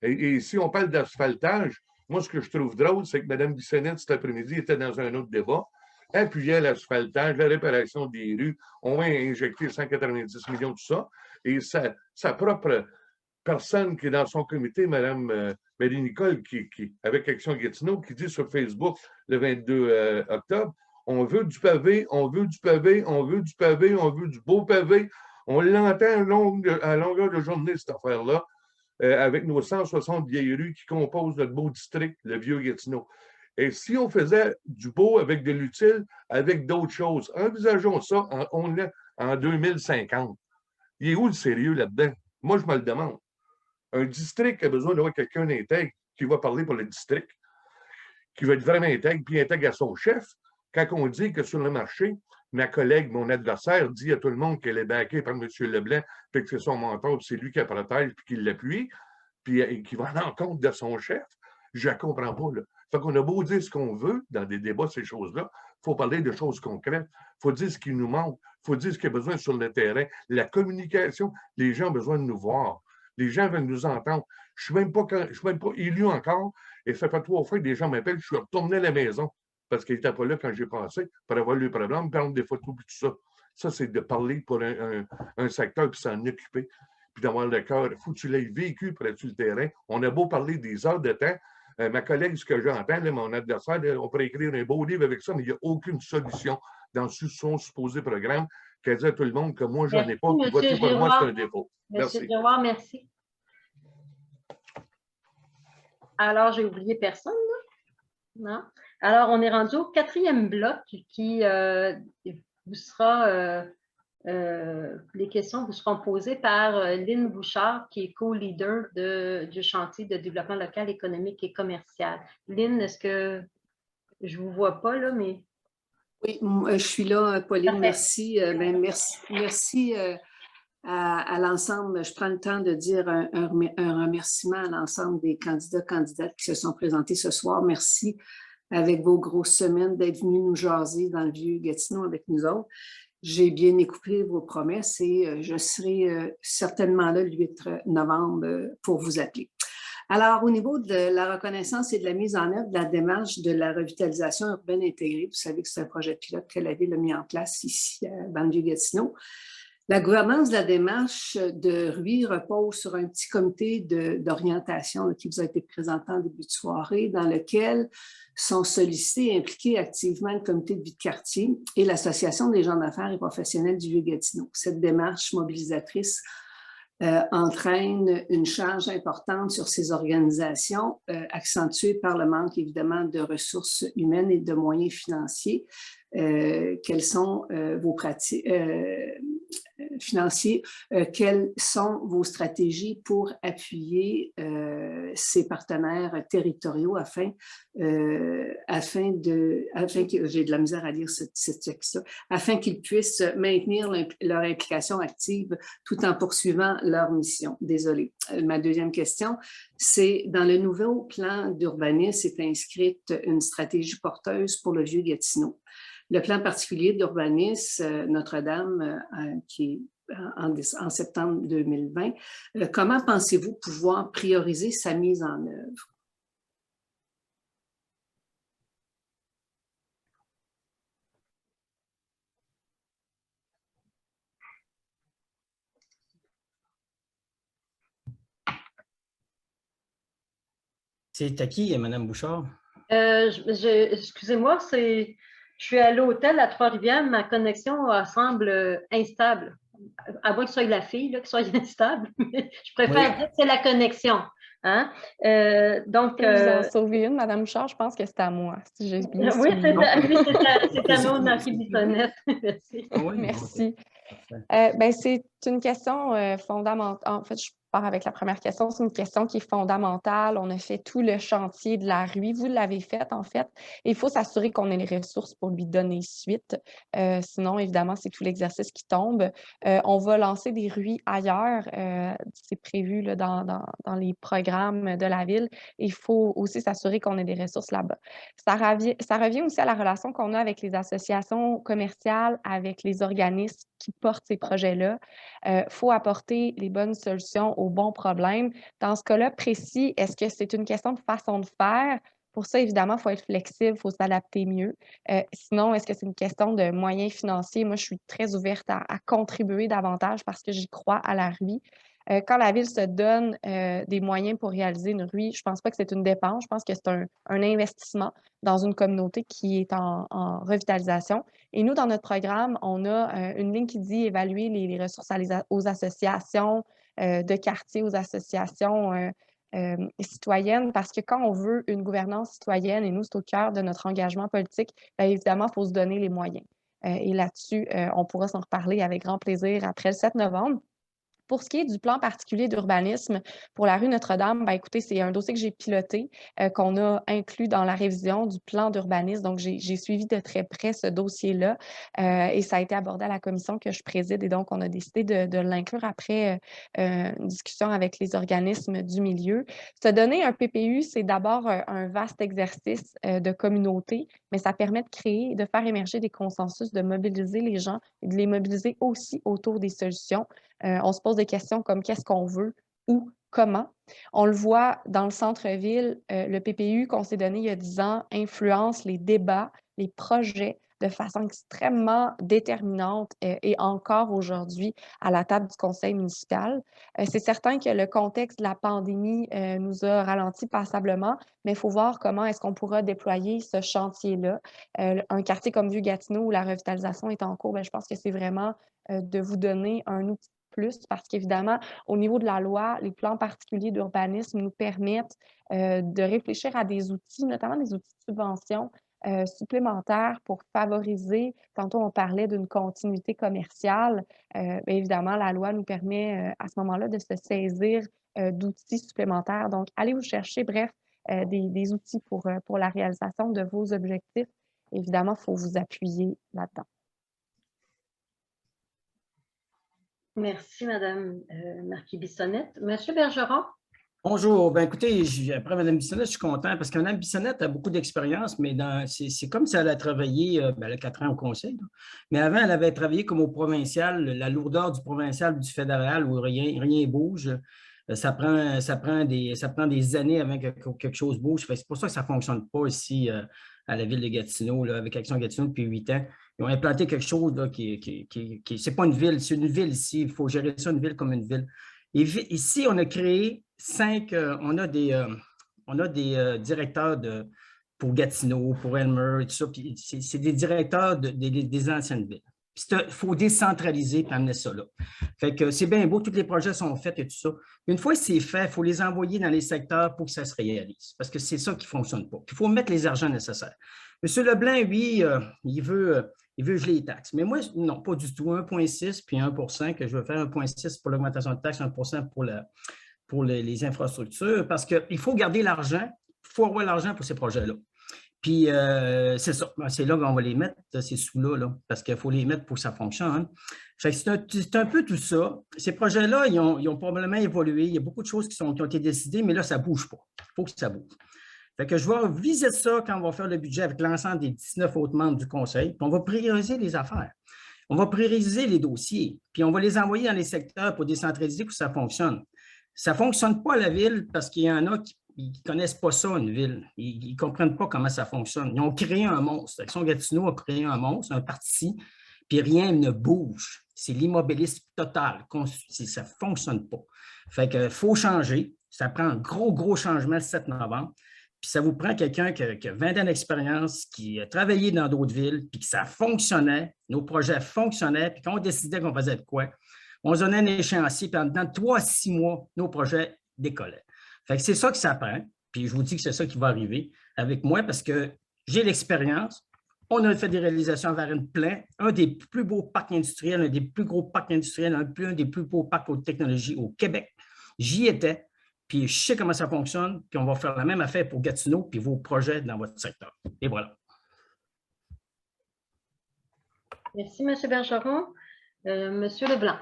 Et si on parle d'asphaltage, moi, ce que je trouve drôle, c'est que Mme Bissonnette, cet après-midi, était dans un autre débat, appuyait l'asphaltage, la réparation des rues. On va injecter 190 millions, tout ça. Et sa propre personne qui est dans son comité, Mme Marie-Nicole, qui avec Action Gatineau, qui dit sur Facebook le 22 octobre, on veut du pavé, on veut du pavé, on veut du pavé, on veut du beau pavé. On l'entend à longueur de journée, cette affaire-là, avec nos 160 vieilles rues qui composent notre beau district, le Vieux-Gatineau. Et si on faisait du beau avec de l'utile, avec d'autres choses, envisageons ça en 2050. Il est où le sérieux là-dedans? Moi, je me le demande. Un district a besoin d'avoir quelqu'un d'intègre qui va parler pour le district, qui va être vraiment intègre, puis intègre à son chef. Quand on dit que sur le marché, ma collègue, mon adversaire, dit à tout le monde qu'elle est backée par M. Leblanc, puis que c'est son mentor, puis c'est lui qui la protège, puis qui l'appuie, puis qui va en l'encontre de son chef, je ne comprends pas. Là. Fait qu'on a beau dire ce qu'on veut dans des débats, ces choses-là, il faut parler de choses concrètes, il faut dire ce qui nous manque, il faut dire ce qu'il y a besoin sur le terrain. La communication, les gens ont besoin de nous voir. Les gens veulent nous entendre. Je ne suis même pas élu encore, et ça fait 3 fois que des gens m'appellent, je suis retourné à la maison parce qu'ils n'étaient pas là quand j'ai passé pour avoir le problème, prendre des photos et tout ça. Ça, c'est de parler pour un secteur puis s'en occuper, puis d'avoir le cœur. Il faut que tu l'aies vécu pour être sur le terrain. On a beau parler des heures de temps. Ma collègue, ce que j'entends, mon adversaire, on pourrait écrire un beau livre avec ça, mais il n'y a aucune solution dans son supposé programme qu'elle dit à tout le monde que moi, je n'en ai pas, puis voter pour moi, c'est un défaut. Merci. Monsieur Giroir, merci. Alors, j'ai oublié personne, là? Non? Alors, on est rendu au 4e bloc qui vous sera, les questions vous seront posées par Lynn Bouchard, qui est co-leader du chantier de développement local, économique et commercial. Lynn, est-ce que je ne vous vois pas, là, mais... Oui, je suis là, Pauline, merci. Merci à l'ensemble. Je prends le temps de dire un remerciement à l'ensemble des candidates qui se sont présentés ce soir. Merci avec vos grosses semaines d'être venus nous jaser dans le Vieux-Gatineau avec nous autres. J'ai bien écouté vos promesses et je serai certainement là le 8 novembre pour vous appeler. Alors, au niveau de la reconnaissance et de la mise en œuvre de la démarche de la revitalisation urbaine intégrée, vous savez que c'est un projet pilote que la Ville a mis en place ici dans le Vieux-Gatineau. La gouvernance de la démarche de RUI repose sur un petit comité d'orientation qui vous a été présenté en début de soirée, dans lequel sont sollicités et impliqués activement le comité de vie de quartier et l'Association des gens d'affaires et professionnels du Vieux-Gatineau. Cette démarche mobilisatrice entraîne une charge importante sur ces organisations, accentuée par le manque évidemment de ressources humaines et de moyens financiers. Quelles sont vos pratiques financiers, quelles sont vos stratégies pour appuyer ces partenaires territoriaux afin que j'ai de la misère à lire ce texte-là, afin qu'ils puissent maintenir leur implication active tout en poursuivant leur mission. Désolée. Ma deuxième question, c'est dans le nouveau plan d'urbanisme est inscrite une stratégie porteuse pour le Vieux-Gatineau. Le plan particulier d'urbanisme Notre-Dame, qui est en septembre 2020, comment pensez-vous pouvoir prioriser sa mise en œuvre? C'est à qui, Mme Bouchard? Excusez-moi, je suis à l'hôtel à Trois-Rivières, ma connexion semble instable. À moins que ce soit la fille qui soit instable, mais je préfère dire que c'est la connexion. Hein? Donc, vous en sauvez une, Mme Bouchard, je pense que c'est à moi. Si j'ai bien oui, c'est à nous, Marie Bissonnette. Merci. Merci. C'est une question fondamentale. En fait, pars avec la première question. C'est une question qui est fondamentale. On a fait tout le chantier de la RUI. Vous l'avez fait, en fait. Et il faut s'assurer qu'on ait les ressources pour lui donner suite. Sinon, évidemment, c'est tout l'exercice qui tombe. On va lancer des RUI ailleurs. C'est prévu là, dans les programmes de la ville. Il faut aussi s'assurer qu'on ait des ressources là-bas. Ça revient aussi à la relation qu'on a avec les associations commerciales, avec les organismes qui portent ces projets-là. Faut apporter les bonnes solutions aux bons problèmes. Dans ce cas-là précis, est-ce que c'est une question de façon de faire? Pour ça, évidemment, il faut être flexible, il faut s'adapter mieux. Sinon, est-ce que c'est une question de moyens financiers? Moi, je suis très ouverte à contribuer davantage parce que j'y crois à la RUI. Quand la ville se donne des moyens pour réaliser une RUI, je ne pense pas que c'est une dépense, je pense que c'est un investissement dans une communauté qui est en revitalisation. Et nous, dans notre programme, on a une ligne qui dit évaluer les ressources aux associations de quartier, aux associations citoyennes, parce que quand on veut une gouvernance citoyenne, et nous, c'est au cœur de notre engagement politique, bien évidemment, il faut se donner les moyens. Et là-dessus, on pourra s'en reparler avec grand plaisir après le 7 novembre. Pour ce qui est du plan particulier d'urbanisme pour la rue Notre-Dame, ben écoutez, c'est un dossier que j'ai piloté, qu'on a inclus dans la révision du plan d'urbanisme. Donc, j'ai suivi de très près ce dossier-là et ça a été abordé à la commission que je préside. Et donc, on a décidé de l'inclure après une discussion avec les organismes du milieu. Se donner un PPU, c'est d'abord un vaste exercice de communauté, mais ça permet de créer, de faire émerger des consensus, de mobiliser les gens et de les mobiliser aussi autour des solutions. On se pose des questions comme qu'est-ce qu'on veut, où, comment. On le voit dans le centre-ville, le PPU qu'on s'est donné il y a 10 ans influence les débats, les projets de façon extrêmement déterminante et encore aujourd'hui à la table du conseil municipal. C'est certain que le contexte de la pandémie nous a ralenti passablement, mais il faut voir comment est-ce qu'on pourra déployer ce chantier-là. Un quartier comme Vieux-Gatineau où la revitalisation est en cours, bien, je pense que c'est vraiment de vous donner un outil plus parce qu'évidemment, au niveau de la loi, les plans particuliers d'urbanisme nous permettent de réfléchir à des outils, notamment des outils de subvention supplémentaires pour favoriser, tantôt on parlait d'une continuité commerciale, bien évidemment, la loi nous permet à ce moment-là de se saisir d'outils supplémentaires. Donc, allez vous chercher, bref, des outils pour la réalisation de vos objectifs. Évidemment, il faut vous appuyer là-dedans. Merci, Mme Marquis-Bissonnette. Monsieur Bergeron? Bonjour. Ben, écoutez, après Mme Bissonnette, je suis content parce que Mme Bissonnette a beaucoup d'expérience, mais c'est comme si elle a travaillé, elle a 4 ans au conseil, là. Mais avant, elle avait travaillé comme au provincial, la lourdeur du provincial, du fédéral, où rien ne bouge. Ça prend des années avant que quelque chose bouge. C'est pour ça que ça ne fonctionne pas ici à la ville de Gatineau, là, avec Action Gatineau depuis 8 ans. Ils ont implanté quelque chose là, c'est pas une ville, c'est une ville ici. Il faut gérer ça, une ville comme une ville. Et ici, on a créé 5, on a des directeurs pour Gatineau, pour Elmer, tout ça. C'est des directeurs des anciennes villes. Il faut décentraliser et amener ça là. Fait que c'est bien beau, tous les projets sont faits et tout ça. Une fois que c'est fait, il faut les envoyer dans les secteurs pour que ça se réalise. Parce que c'est ça qui ne fonctionne pas. Il faut mettre les argents nécessaires. M. Leblanc, lui, il veut geler les taxes. Mais moi, non, pas du tout. 1,6 puis 1 que je veux faire 1,6 pour l'augmentation de taxes, 1 pour les infrastructures, parce qu'il faut garder l'argent, il faut avoir l'argent pour ces projets-là. Puis, c'est ça, c'est là qu'on va les mettre, ces sous-là, là, parce qu'il faut les mettre pour que ça fonctionne. Hein. Fait que c'est un peu tout ça. Ces projets-là, ils ont probablement évolué. Il y a beaucoup de choses qui ont été décidées, mais là, ça ne bouge pas. Il faut que ça bouge. Fait que je vais viser ça quand on va faire le budget avec l'ensemble des 19 autres membres du conseil. Puis on va prioriser les affaires. On va prioriser les dossiers. Puis on va les envoyer dans les secteurs pour décentraliser pour que ça fonctionne. Ça ne fonctionne pas à la ville parce qu'il y en a qui ne connaissent pas ça, une ville. Ils ne comprennent pas comment ça fonctionne. Ils ont créé un monstre. Action Gatineau a créé un monstre, un parti, puis rien ne bouge. C'est l'immobilisme total. Ça ne fonctionne pas. Fait qu'il faut changer. Ça prend un gros changement le 7 novembre. Puis ça vous prend quelqu'un qui a 20 ans d'expérience, qui a travaillé dans d'autres villes, puis que ça fonctionnait, nos projets fonctionnaient, puis quand on décidait qu'on faisait de quoi, on se donnait un échéancier, puis en dedans de 3 à 6 mois, nos projets décollaient. Fait que c'est ça que ça prend, puis je vous dis que c'est ça qui va arriver avec moi, parce que j'ai l'expérience. On a fait des réalisations à Varennes-Plein, un des plus beaux parcs industriels, un des plus gros parcs industriels, un des plus beaux parcs haute technologie au Québec. J'y étais, puis je sais comment ça fonctionne, puis on va faire la même affaire pour Gatineau, puis vos projets dans votre secteur. Et voilà. Merci, M. Bergeron. M. Leblanc.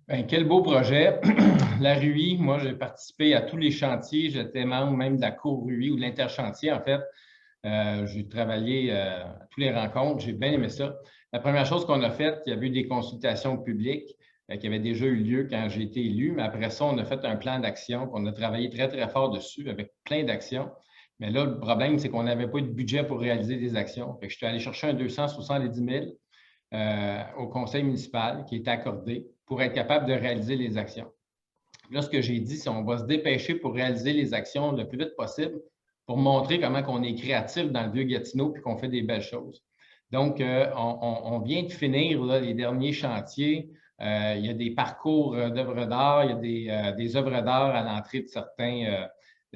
Bien, quel beau projet. La RUI, moi, j'ai participé à tous les chantiers. J'étais membre même de la cour RUI ou de l'interchantier, en fait. J'ai travaillé à toutes les rencontres. J'ai bien aimé ça. La première chose qu'on a faite, il y avait eu des consultations publiques qui avaient déjà eu lieu quand j'ai été élu. Mais après ça, on a fait un plan d'action. On a travaillé très, très fort dessus avec plein d'actions. Mais là, le problème, c'est qu'on n'avait pas eu de budget pour réaliser des actions. Fait que je suis allé chercher un 270 000 au conseil municipal qui était accordé pour être capable de réaliser les actions. Là, ce que j'ai dit, c'est qu'on va se dépêcher pour réaliser les actions le plus vite possible pour montrer comment on est créatif dans le Vieux-Gatineau et qu'on fait des belles choses. Donc, on vient de finir là, les derniers chantiers. Il y a des parcours d'œuvres d'art, il y a des œuvres d'art à l'entrée de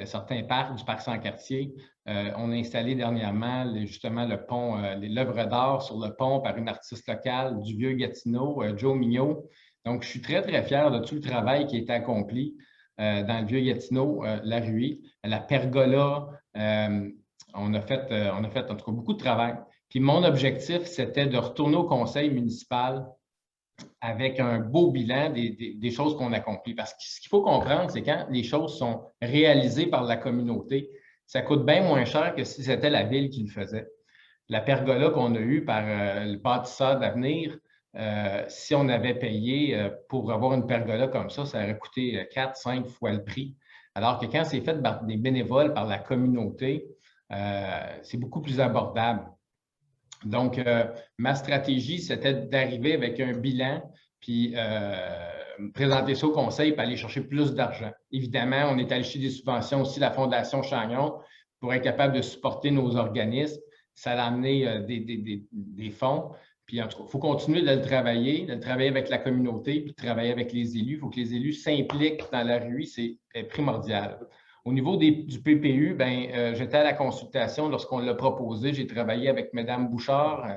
certains parcs, du parc Sans-Cartier. On a installé dernièrement justement le pont, l'œuvre d'art sur le pont par une artiste locale du Vieux-Gatineau, Joe Mignot. Donc, je suis très, très fier de tout le travail qui a été accompli dans le Vieux-Gatineau, la RUI, la pergola. On a fait en tout cas beaucoup de travail. Puis mon objectif, c'était de retourner au conseil municipal avec un beau bilan des choses qu'on accomplit. Parce que ce qu'il faut comprendre, c'est quand les choses sont réalisées par la communauté, ça coûte bien moins cher que si c'était la ville qui le faisait. La pergola qu'on a eue par le bâtisseur d'avenir, si on avait payé pour avoir une pergola comme ça aurait coûté 4-5 fois le prix. Alors que quand c'est fait par des bénévoles, par la communauté, c'est beaucoup plus abordable. Donc, ma stratégie, c'était d'arriver avec un bilan, puis présenter ça au conseil, puis aller chercher plus d'argent. Évidemment, on est allé chercher des subventions aussi, la Fondation Chagnon, pour être capable de supporter nos organismes. Ça a amené des fonds. Puis, en tout cas, il faut continuer de le travailler avec la communauté, puis de travailler avec les élus. Il faut que les élus s'impliquent dans la RUI, c'est primordial. Au niveau du PPU, j'étais à la consultation lorsqu'on l'a proposé. J'ai travaillé avec Mme Bouchard,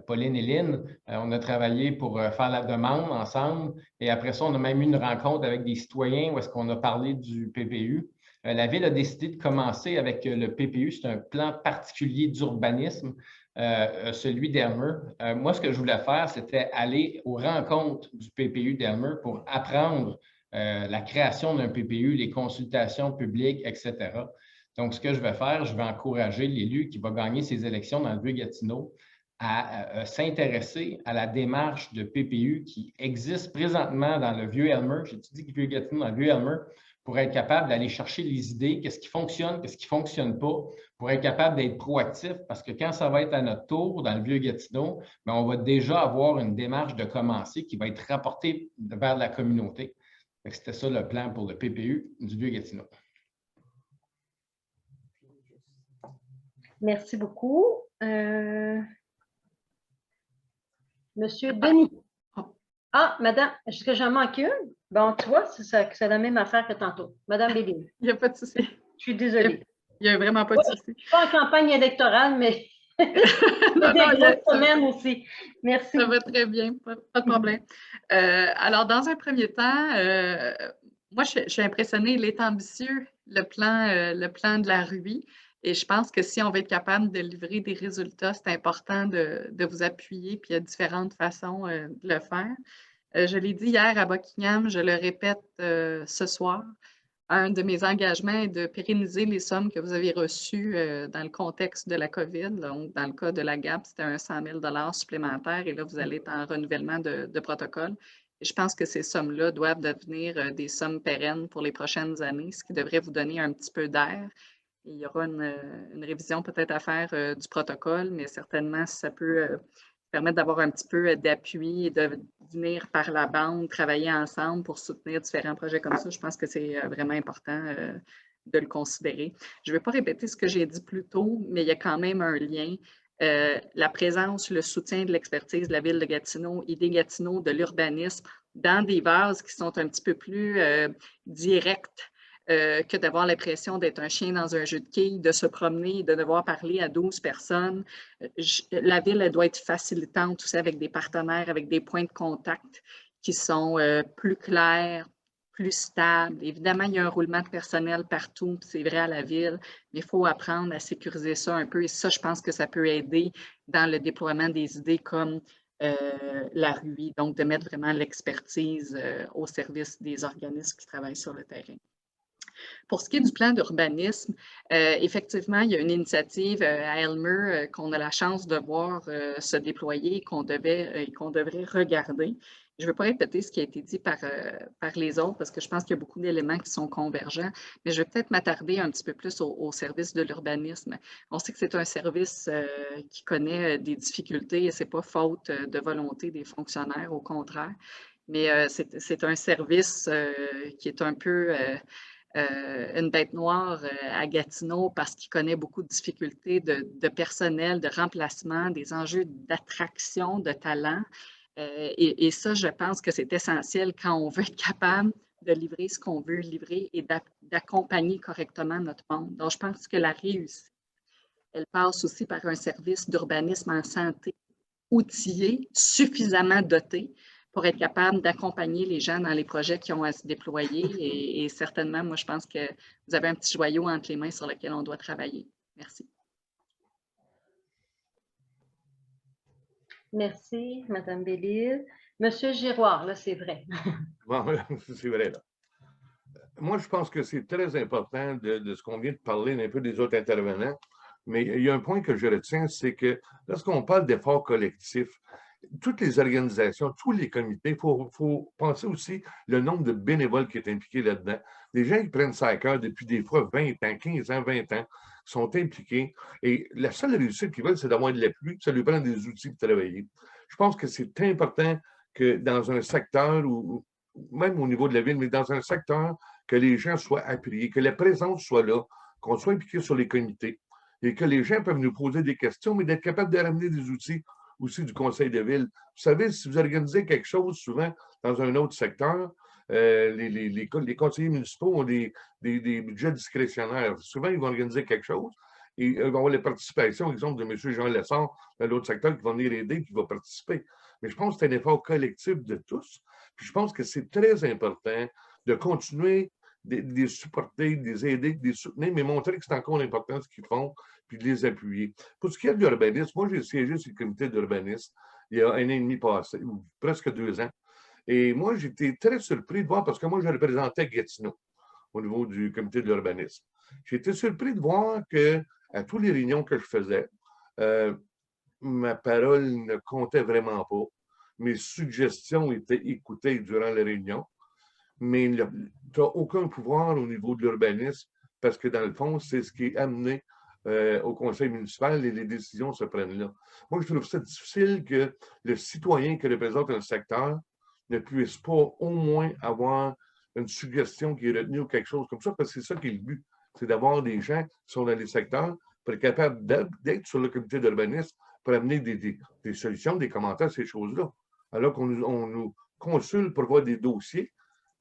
Pauline et Lynn. On a travaillé pour faire la demande ensemble. Et après ça, on a même eu une rencontre avec des citoyens où est-ce qu'on a parlé du PPU. La Ville a décidé de commencer avec le PPU. C'est un plan particulier d'urbanisme, celui d'Elmer. Moi, ce que je voulais faire, c'était aller aux rencontres du PPU d'Elmer pour apprendre la création d'un PPU, les consultations publiques, etc. Donc, ce que je vais faire, je vais encourager l'élu qui va gagner ses élections dans le Vieux-Gatineau à s'intéresser à la démarche de PPU qui existe présentement dans le Vieux-Elmer. J'étudie le Vieux-Gatineau dans le Vieux-Elmer pour être capable d'aller chercher les idées, qu'est-ce qui fonctionne, qu'est-ce qui ne fonctionne pas, pour être capable d'être proactif, parce que quand ça va être à notre tour dans le Vieux-Gatineau, on va déjà avoir une démarche de commencer qui va être rapportée vers la communauté. C'était ça le plan pour le PPU du Vieux-Gatineau. Merci beaucoup. Monsieur Denis. Ah, madame, est-ce que j'en manque une? Bon, tu vois, c'est la même affaire que tantôt. Madame Béline. Il n'y a pas de souci. Je suis désolée. Il n'y a vraiment pas de souci. Je ne suis pas en campagne électorale, mais non, des grosses semaines aussi. Merci. Ça va très bien, pas de problème. Alors, dans un premier temps, moi, je suis impressionnée. Il est ambitieux, le plan de la RUI. Et je pense que si on va être capable de livrer des résultats, c'est important de vous appuyer, puis il y a différentes façons de le faire. Je l'ai dit hier à Buckingham, je le répète ce soir. Un de mes engagements est de pérenniser les sommes que vous avez reçues dans le contexte de la COVID. Donc, dans le cas de la GAP, c'était un 100 000 supplémentaires et là, vous allez être en renouvellement de protocole. Et je pense que ces sommes-là doivent devenir des sommes pérennes pour les prochaines années, ce qui devrait vous donner un petit peu d'air. Il y aura une révision peut-être à faire du protocole, mais certainement, ça peut permettre d'avoir un petit peu d'appui et de venir par la bande, travailler ensemble pour soutenir différents projets comme ça. Je pense que c'est vraiment important de le considérer. Je ne vais pas répéter ce que j'ai dit plus tôt, mais il y a quand même un lien. La présence, le soutien de l'expertise de la Ville de Gatineau et des Gatineaux, de l'urbanisme, dans des bases qui sont un petit peu plus directes que d'avoir l'impression d'être un chien dans un jeu de quilles, de se promener, de devoir parler à 12 personnes. La Ville, elle doit être facilitante aussi avec des partenaires, avec des points de contact qui sont plus claires, plus stables. Évidemment, il y a un roulement de personnel partout, c'est vrai à la ville, mais il faut apprendre à sécuriser ça un peu et ça, je pense que ça peut aider dans le déploiement des idées comme la RUI, donc de mettre vraiment l'expertise au service des organismes qui travaillent sur le terrain. Pour ce qui est du plan d'urbanisme, effectivement, il y a une initiative à Elmer qu'on a la chance de voir se déployer et qu'on devrait regarder. Je ne veux pas répéter ce qui a été dit par les autres parce que je pense qu'il y a beaucoup d'éléments qui sont convergents, mais je vais peut-être m'attarder un petit peu plus au service de l'urbanisme. On sait que c'est un service qui connaît des difficultés et ce n'est pas faute de volonté des fonctionnaires, au contraire, mais c'est un service qui est un peu une bête noire à Gatineau parce qu'il connaît beaucoup de difficultés de personnel, de remplacement, des enjeux d'attraction, de talent. Et ça, je pense que c'est essentiel quand on veut être capable de livrer ce qu'on veut livrer et d'accompagner correctement notre monde. Donc, je pense que la réussite, elle passe aussi par un service d'urbanisme en santé outillé, suffisamment doté pour être capable d'accompagner les gens dans les projets qui ont à se déployer. Et certainement, moi, je pense que vous avez un petit joyau entre les mains sur lequel on doit travailler. Merci. Merci, Mme Bellil. Monsieur Giroir, là, c'est vrai. Bon, c'est vrai, là. Moi, je pense que c'est très important de ce qu'on vient de parler un peu des autres intervenants, mais il y a un point que je retiens, c'est que lorsqu'on parle d'efforts collectifs, toutes les organisations, tous les comités, il faut penser aussi le nombre de bénévoles qui est impliqué là-dedans. Des gens qui prennent ça à cœur depuis des fois 20 ans, 15 ans, 20 ans, sont impliqués. Et la seule réussite qu'ils veulent, c'est d'avoir de l'appui, ça lui prend des outils pour travailler. Je pense que c'est important que dans un secteur, ou même au niveau de la ville, mais dans un secteur, que les gens soient appuyés, que la présence soit là, qu'on soit impliqué sur les comités et que les gens peuvent nous poser des questions, mais d'être capable de ramener des outils aussi du conseil de ville. Vous savez, si vous organisez quelque chose souvent dans un autre secteur, les conseillers municipaux ont des budgets discrétionnaires. Souvent, ils vont organiser quelque chose et ils vont avoir les participations, exemple, de M. Jean Lessard dans l'autre secteur qui va venir aider, qui va participer. Mais je pense que c'est un effort collectif de tous. Puis je pense que c'est très important de continuer de les supporter, de les aider, de les soutenir, mais montrer que c'est encore important ce qu'ils font, puis de les appuyer. Pour ce qui est de l'urbanisme, moi, j'ai siégé sur le comité d'urbanisme il y a 1 an et demi passé, ou presque 2 ans. Et moi, j'étais très surpris de voir, parce que moi, je représentais Gatineau au niveau du comité de l'urbanisme. J'ai été surpris de voir qu'à toutes les réunions que je faisais, ma parole ne comptait vraiment pas. Mes suggestions étaient écoutées durant les réunions, mais tu n'as aucun pouvoir au niveau de l'urbanisme parce que, dans le fond, c'est ce qui est amené au conseil municipal et les décisions se prennent là. Moi, je trouve ça difficile que le citoyen qui représente un secteur ne puisse pas au moins avoir une suggestion qui est retenue ou quelque chose comme ça, parce que c'est ça qui est le but. C'est d'avoir des gens qui sont dans les secteurs pour être capables d'être sur le comité d'urbanisme pour amener des solutions, des commentaires, ces choses-là. Alors qu'on nous consulte pour voir des dossiers,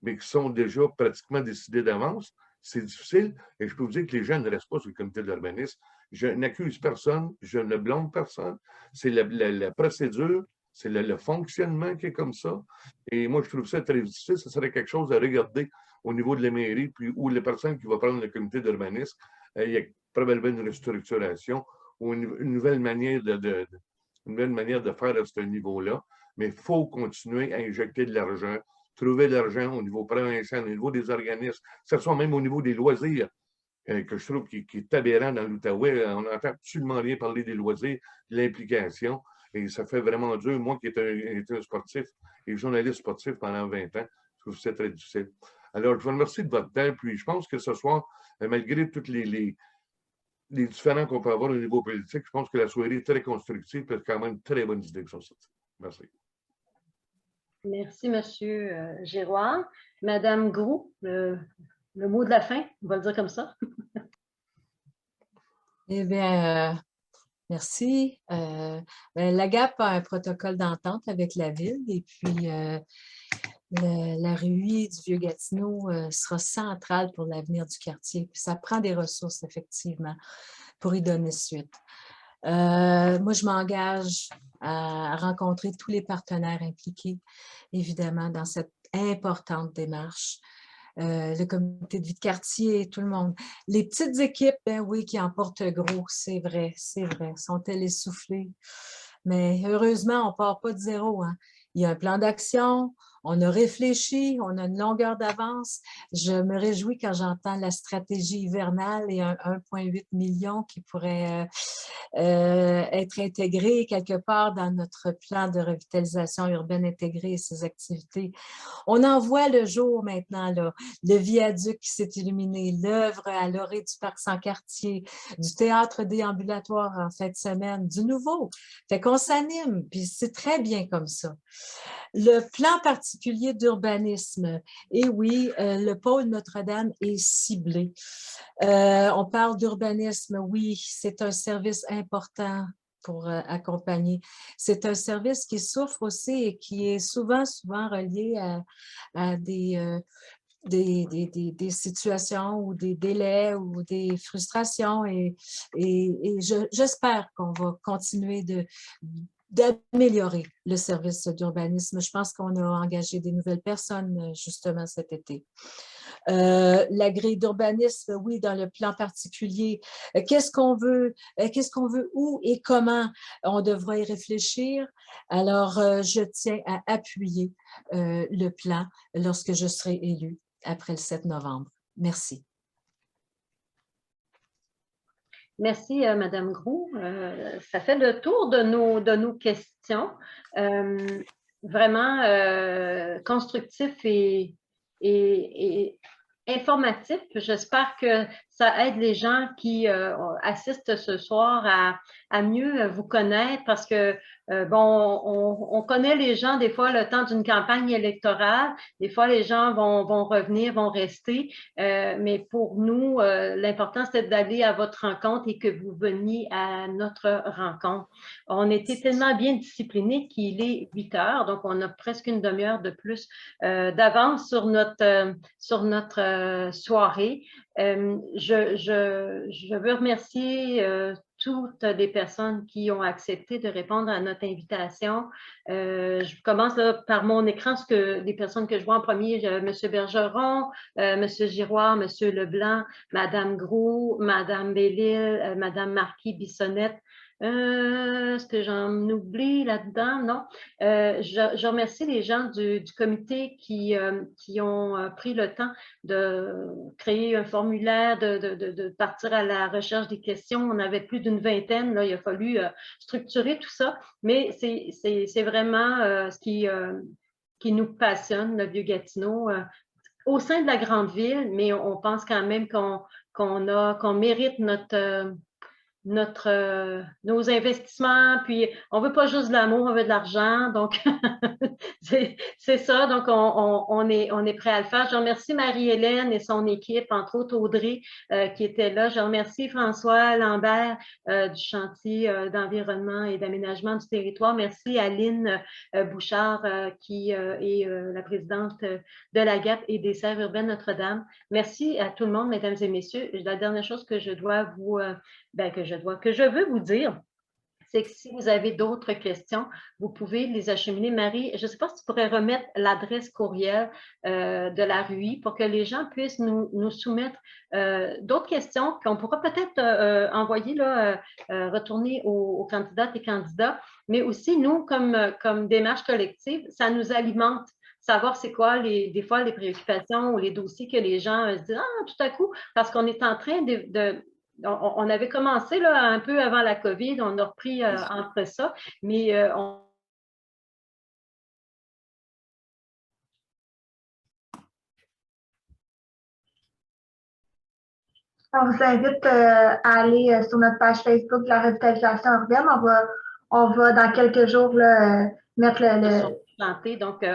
mais qui sont déjà pratiquement décidés d'avance, c'est difficile. Et je peux vous dire que les gens ne restent pas sur le comité d'urbanisme. Je n'accuse personne, je ne blâme personne. C'est la procédure, c'est le fonctionnement qui est comme ça. Et moi, je trouve ça très difficile. Ce serait quelque chose à regarder au niveau de la mairie, puis où les personnes qui vont prendre le comité d'urbanisme, il y a probablement une restructuration ou une nouvelle manière de faire à ce niveau-là. Mais il faut continuer à injecter de l'argent, trouver de l'argent au niveau provincial, au niveau des organismes, que ce soit même au niveau des loisirs, que je trouve qui est aberrant dans l'Outaouais. On n'entend absolument rien parler des loisirs, de l'implication. Et ça fait vraiment dur. Moi qui étais un sportif et journaliste sportif pendant 20 ans, je trouve ça très difficile. Alors, je vous remercie de votre temps. Puis, je pense que ce soir, malgré toutes les différends qu'on peut avoir au niveau politique, je pense que la soirée est très constructive et quand même très bonne idée qui sont sorties. Merci. Merci, M. Giroir. Mme Groux, le mot de la fin, on va le dire comme ça. Eh bien, merci. La GAP a un protocole d'entente avec la ville et puis la RUI du Vieux-Gatineau sera centrale pour l'avenir du quartier. Puis ça prend des ressources, effectivement, pour y donner suite. Moi, je m'engage à rencontrer tous les partenaires impliqués, évidemment, dans cette importante démarche. Le comité de vie de quartier, tout le monde. Les petites équipes, ben oui, qui en portent gros, c'est vrai, sont-elles essoufflées? Mais heureusement, on ne part pas de zéro, hein. Il y a un plan d'action, on a réfléchi, on a une longueur d'avance. Je me réjouis quand j'entends la stratégie hivernale et un 1,8 million qui pourrait être intégré quelque part dans notre plan de revitalisation urbaine intégrée et ses activités. On en voit le jour maintenant, là, le viaduc qui s'est illuminé, l'œuvre à l'orée du Parc Sans-Quartier, du théâtre déambulatoire en fin de semaine, du nouveau. Fait qu'on s'anime, puis c'est très bien comme ça. Le plan particulier d'urbanisme, et oui, le pôle Notre-Dame est ciblé. On parle d'urbanisme, oui, c'est un service important pour accompagner. C'est un service qui souffre aussi et qui est souvent relié à des situations ou des délais ou des frustrations et j'espère qu'on va continuer d'améliorer le service d'urbanisme. Je pense qu'on a engagé des nouvelles personnes justement cet été. La grille d'urbanisme, oui, dans le plan particulier. Qu'est-ce qu'on veut où et comment? On devra y réfléchir. Alors, je tiens à appuyer le plan lorsque je serai élue après le 7 novembre. Merci. Merci, Madame Groux. Ça fait le tour de nos questions. Vraiment constructif et informatif. J'espère que ça aide les gens qui assistent ce soir à mieux vous connaître parce que, bon, on connaît les gens des fois le temps d'une campagne électorale. Des fois, les gens vont revenir, vont rester. Mais pour nous, l'important, c'est d'aller à votre rencontre et que vous veniez à notre rencontre. On était tellement bien disciplinés qu'il est 8 heures, donc on a presque une demi-heure de plus d'avance sur notre soirée. Je veux remercier toutes les personnes qui ont accepté de répondre à notre invitation. Je commence par mon écran, les personnes que je vois en premier, M. Bergeron, M. Giroir, M. Leblanc, Mme Groux, Mme Bellil, Mme Marquis-Bissonnette. Est-ce que j'en oublie là-dedans? Non. Je remercie les gens du comité qui ont pris le temps de créer un formulaire, de partir à la recherche des questions. On avait plus d'une vingtaine, là, il a fallu structurer tout ça, mais c'est vraiment ce qui nous passionne, le Vieux-Gatineau, au sein de la grande ville, mais on pense quand même qu'on mérite nos investissements, puis on veut pas juste de l'amour, on veut de l'argent, donc c'est ça, donc on est prêt à le faire. Je remercie Marie-Hélène et son équipe, entre autres Audrey qui était là. Je remercie François Lambert du chantier d'environnement et d'aménagement du territoire. Merci à Aline Bouchard qui est la présidente de la GAP et des serres urbaines Notre-Dame. Merci à tout le monde, mesdames et messieurs. La dernière chose que je veux vous dire, c'est que si vous avez d'autres questions, vous pouvez les acheminer. Marie, je ne sais pas si tu pourrais remettre l'adresse courriel de la RUI pour que les gens puissent nous soumettre d'autres questions qu'on pourra peut-être envoyer, retourner aux candidates et candidats, mais aussi nous, comme démarche collective, ça nous alimente. Savoir c'est quoi des fois les préoccupations ou les dossiers que les gens se disent « Ah, tout à coup », parce qu'on est en train on avait commencé là, un peu avant la COVID, on a repris entre ça, mais on vous invite à aller sur notre page Facebook de la revitalisation urbaine. On va dans quelques jours là, mettre santé, donc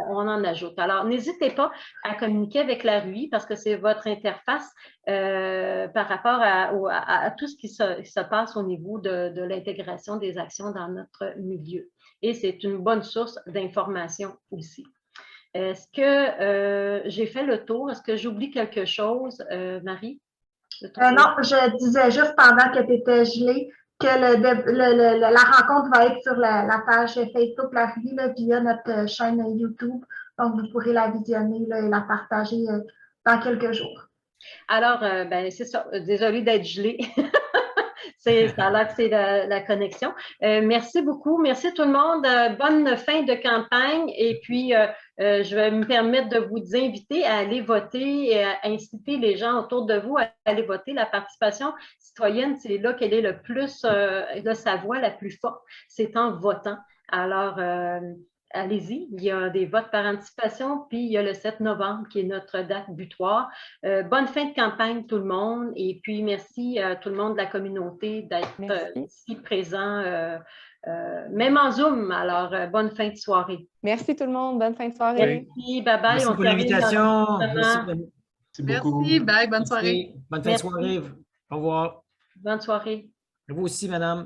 on en ajoute. Alors, n'hésitez pas à communiquer avec la RUI parce que c'est votre interface par rapport à tout ce qui se passe au niveau de l'intégration des actions dans notre milieu. Et c'est une bonne source d'information aussi. Est-ce que j'ai fait le tour? Est-ce que j'oublie quelque chose, Marie? Non, je disais juste pendant que tu étais gelée, que la rencontre va être sur la page Facebook La Revue là, via notre chaîne YouTube. Donc, vous pourrez la visionner là, et la partager dans quelques jours. Alors, ben, c'est ça. Désolée d'être gelée. Ça a l'air que c'est la connexion. Merci beaucoup. Merci tout le monde. Bonne fin de campagne. Et puis, je vais me permettre de vous inviter à aller voter et à inciter les gens autour de vous à aller voter. La participation citoyenne, c'est là qu'elle est le plus, sa voix la plus forte, c'est en votant. Alors, allez-y, il y a des votes par anticipation, puis il y a le 7 novembre qui est notre date butoir. Bonne fin de campagne tout le monde et puis merci à tout le monde de la communauté d'être ici présent, même en Zoom. Alors, bonne fin de soirée. Merci tout le monde, bonne fin de soirée. Merci, bye-bye. Merci pour l'invitation. Merci, bye, bonne soirée. Bonne fin de soirée. Au revoir. Bonne soirée. Et vous aussi, madame.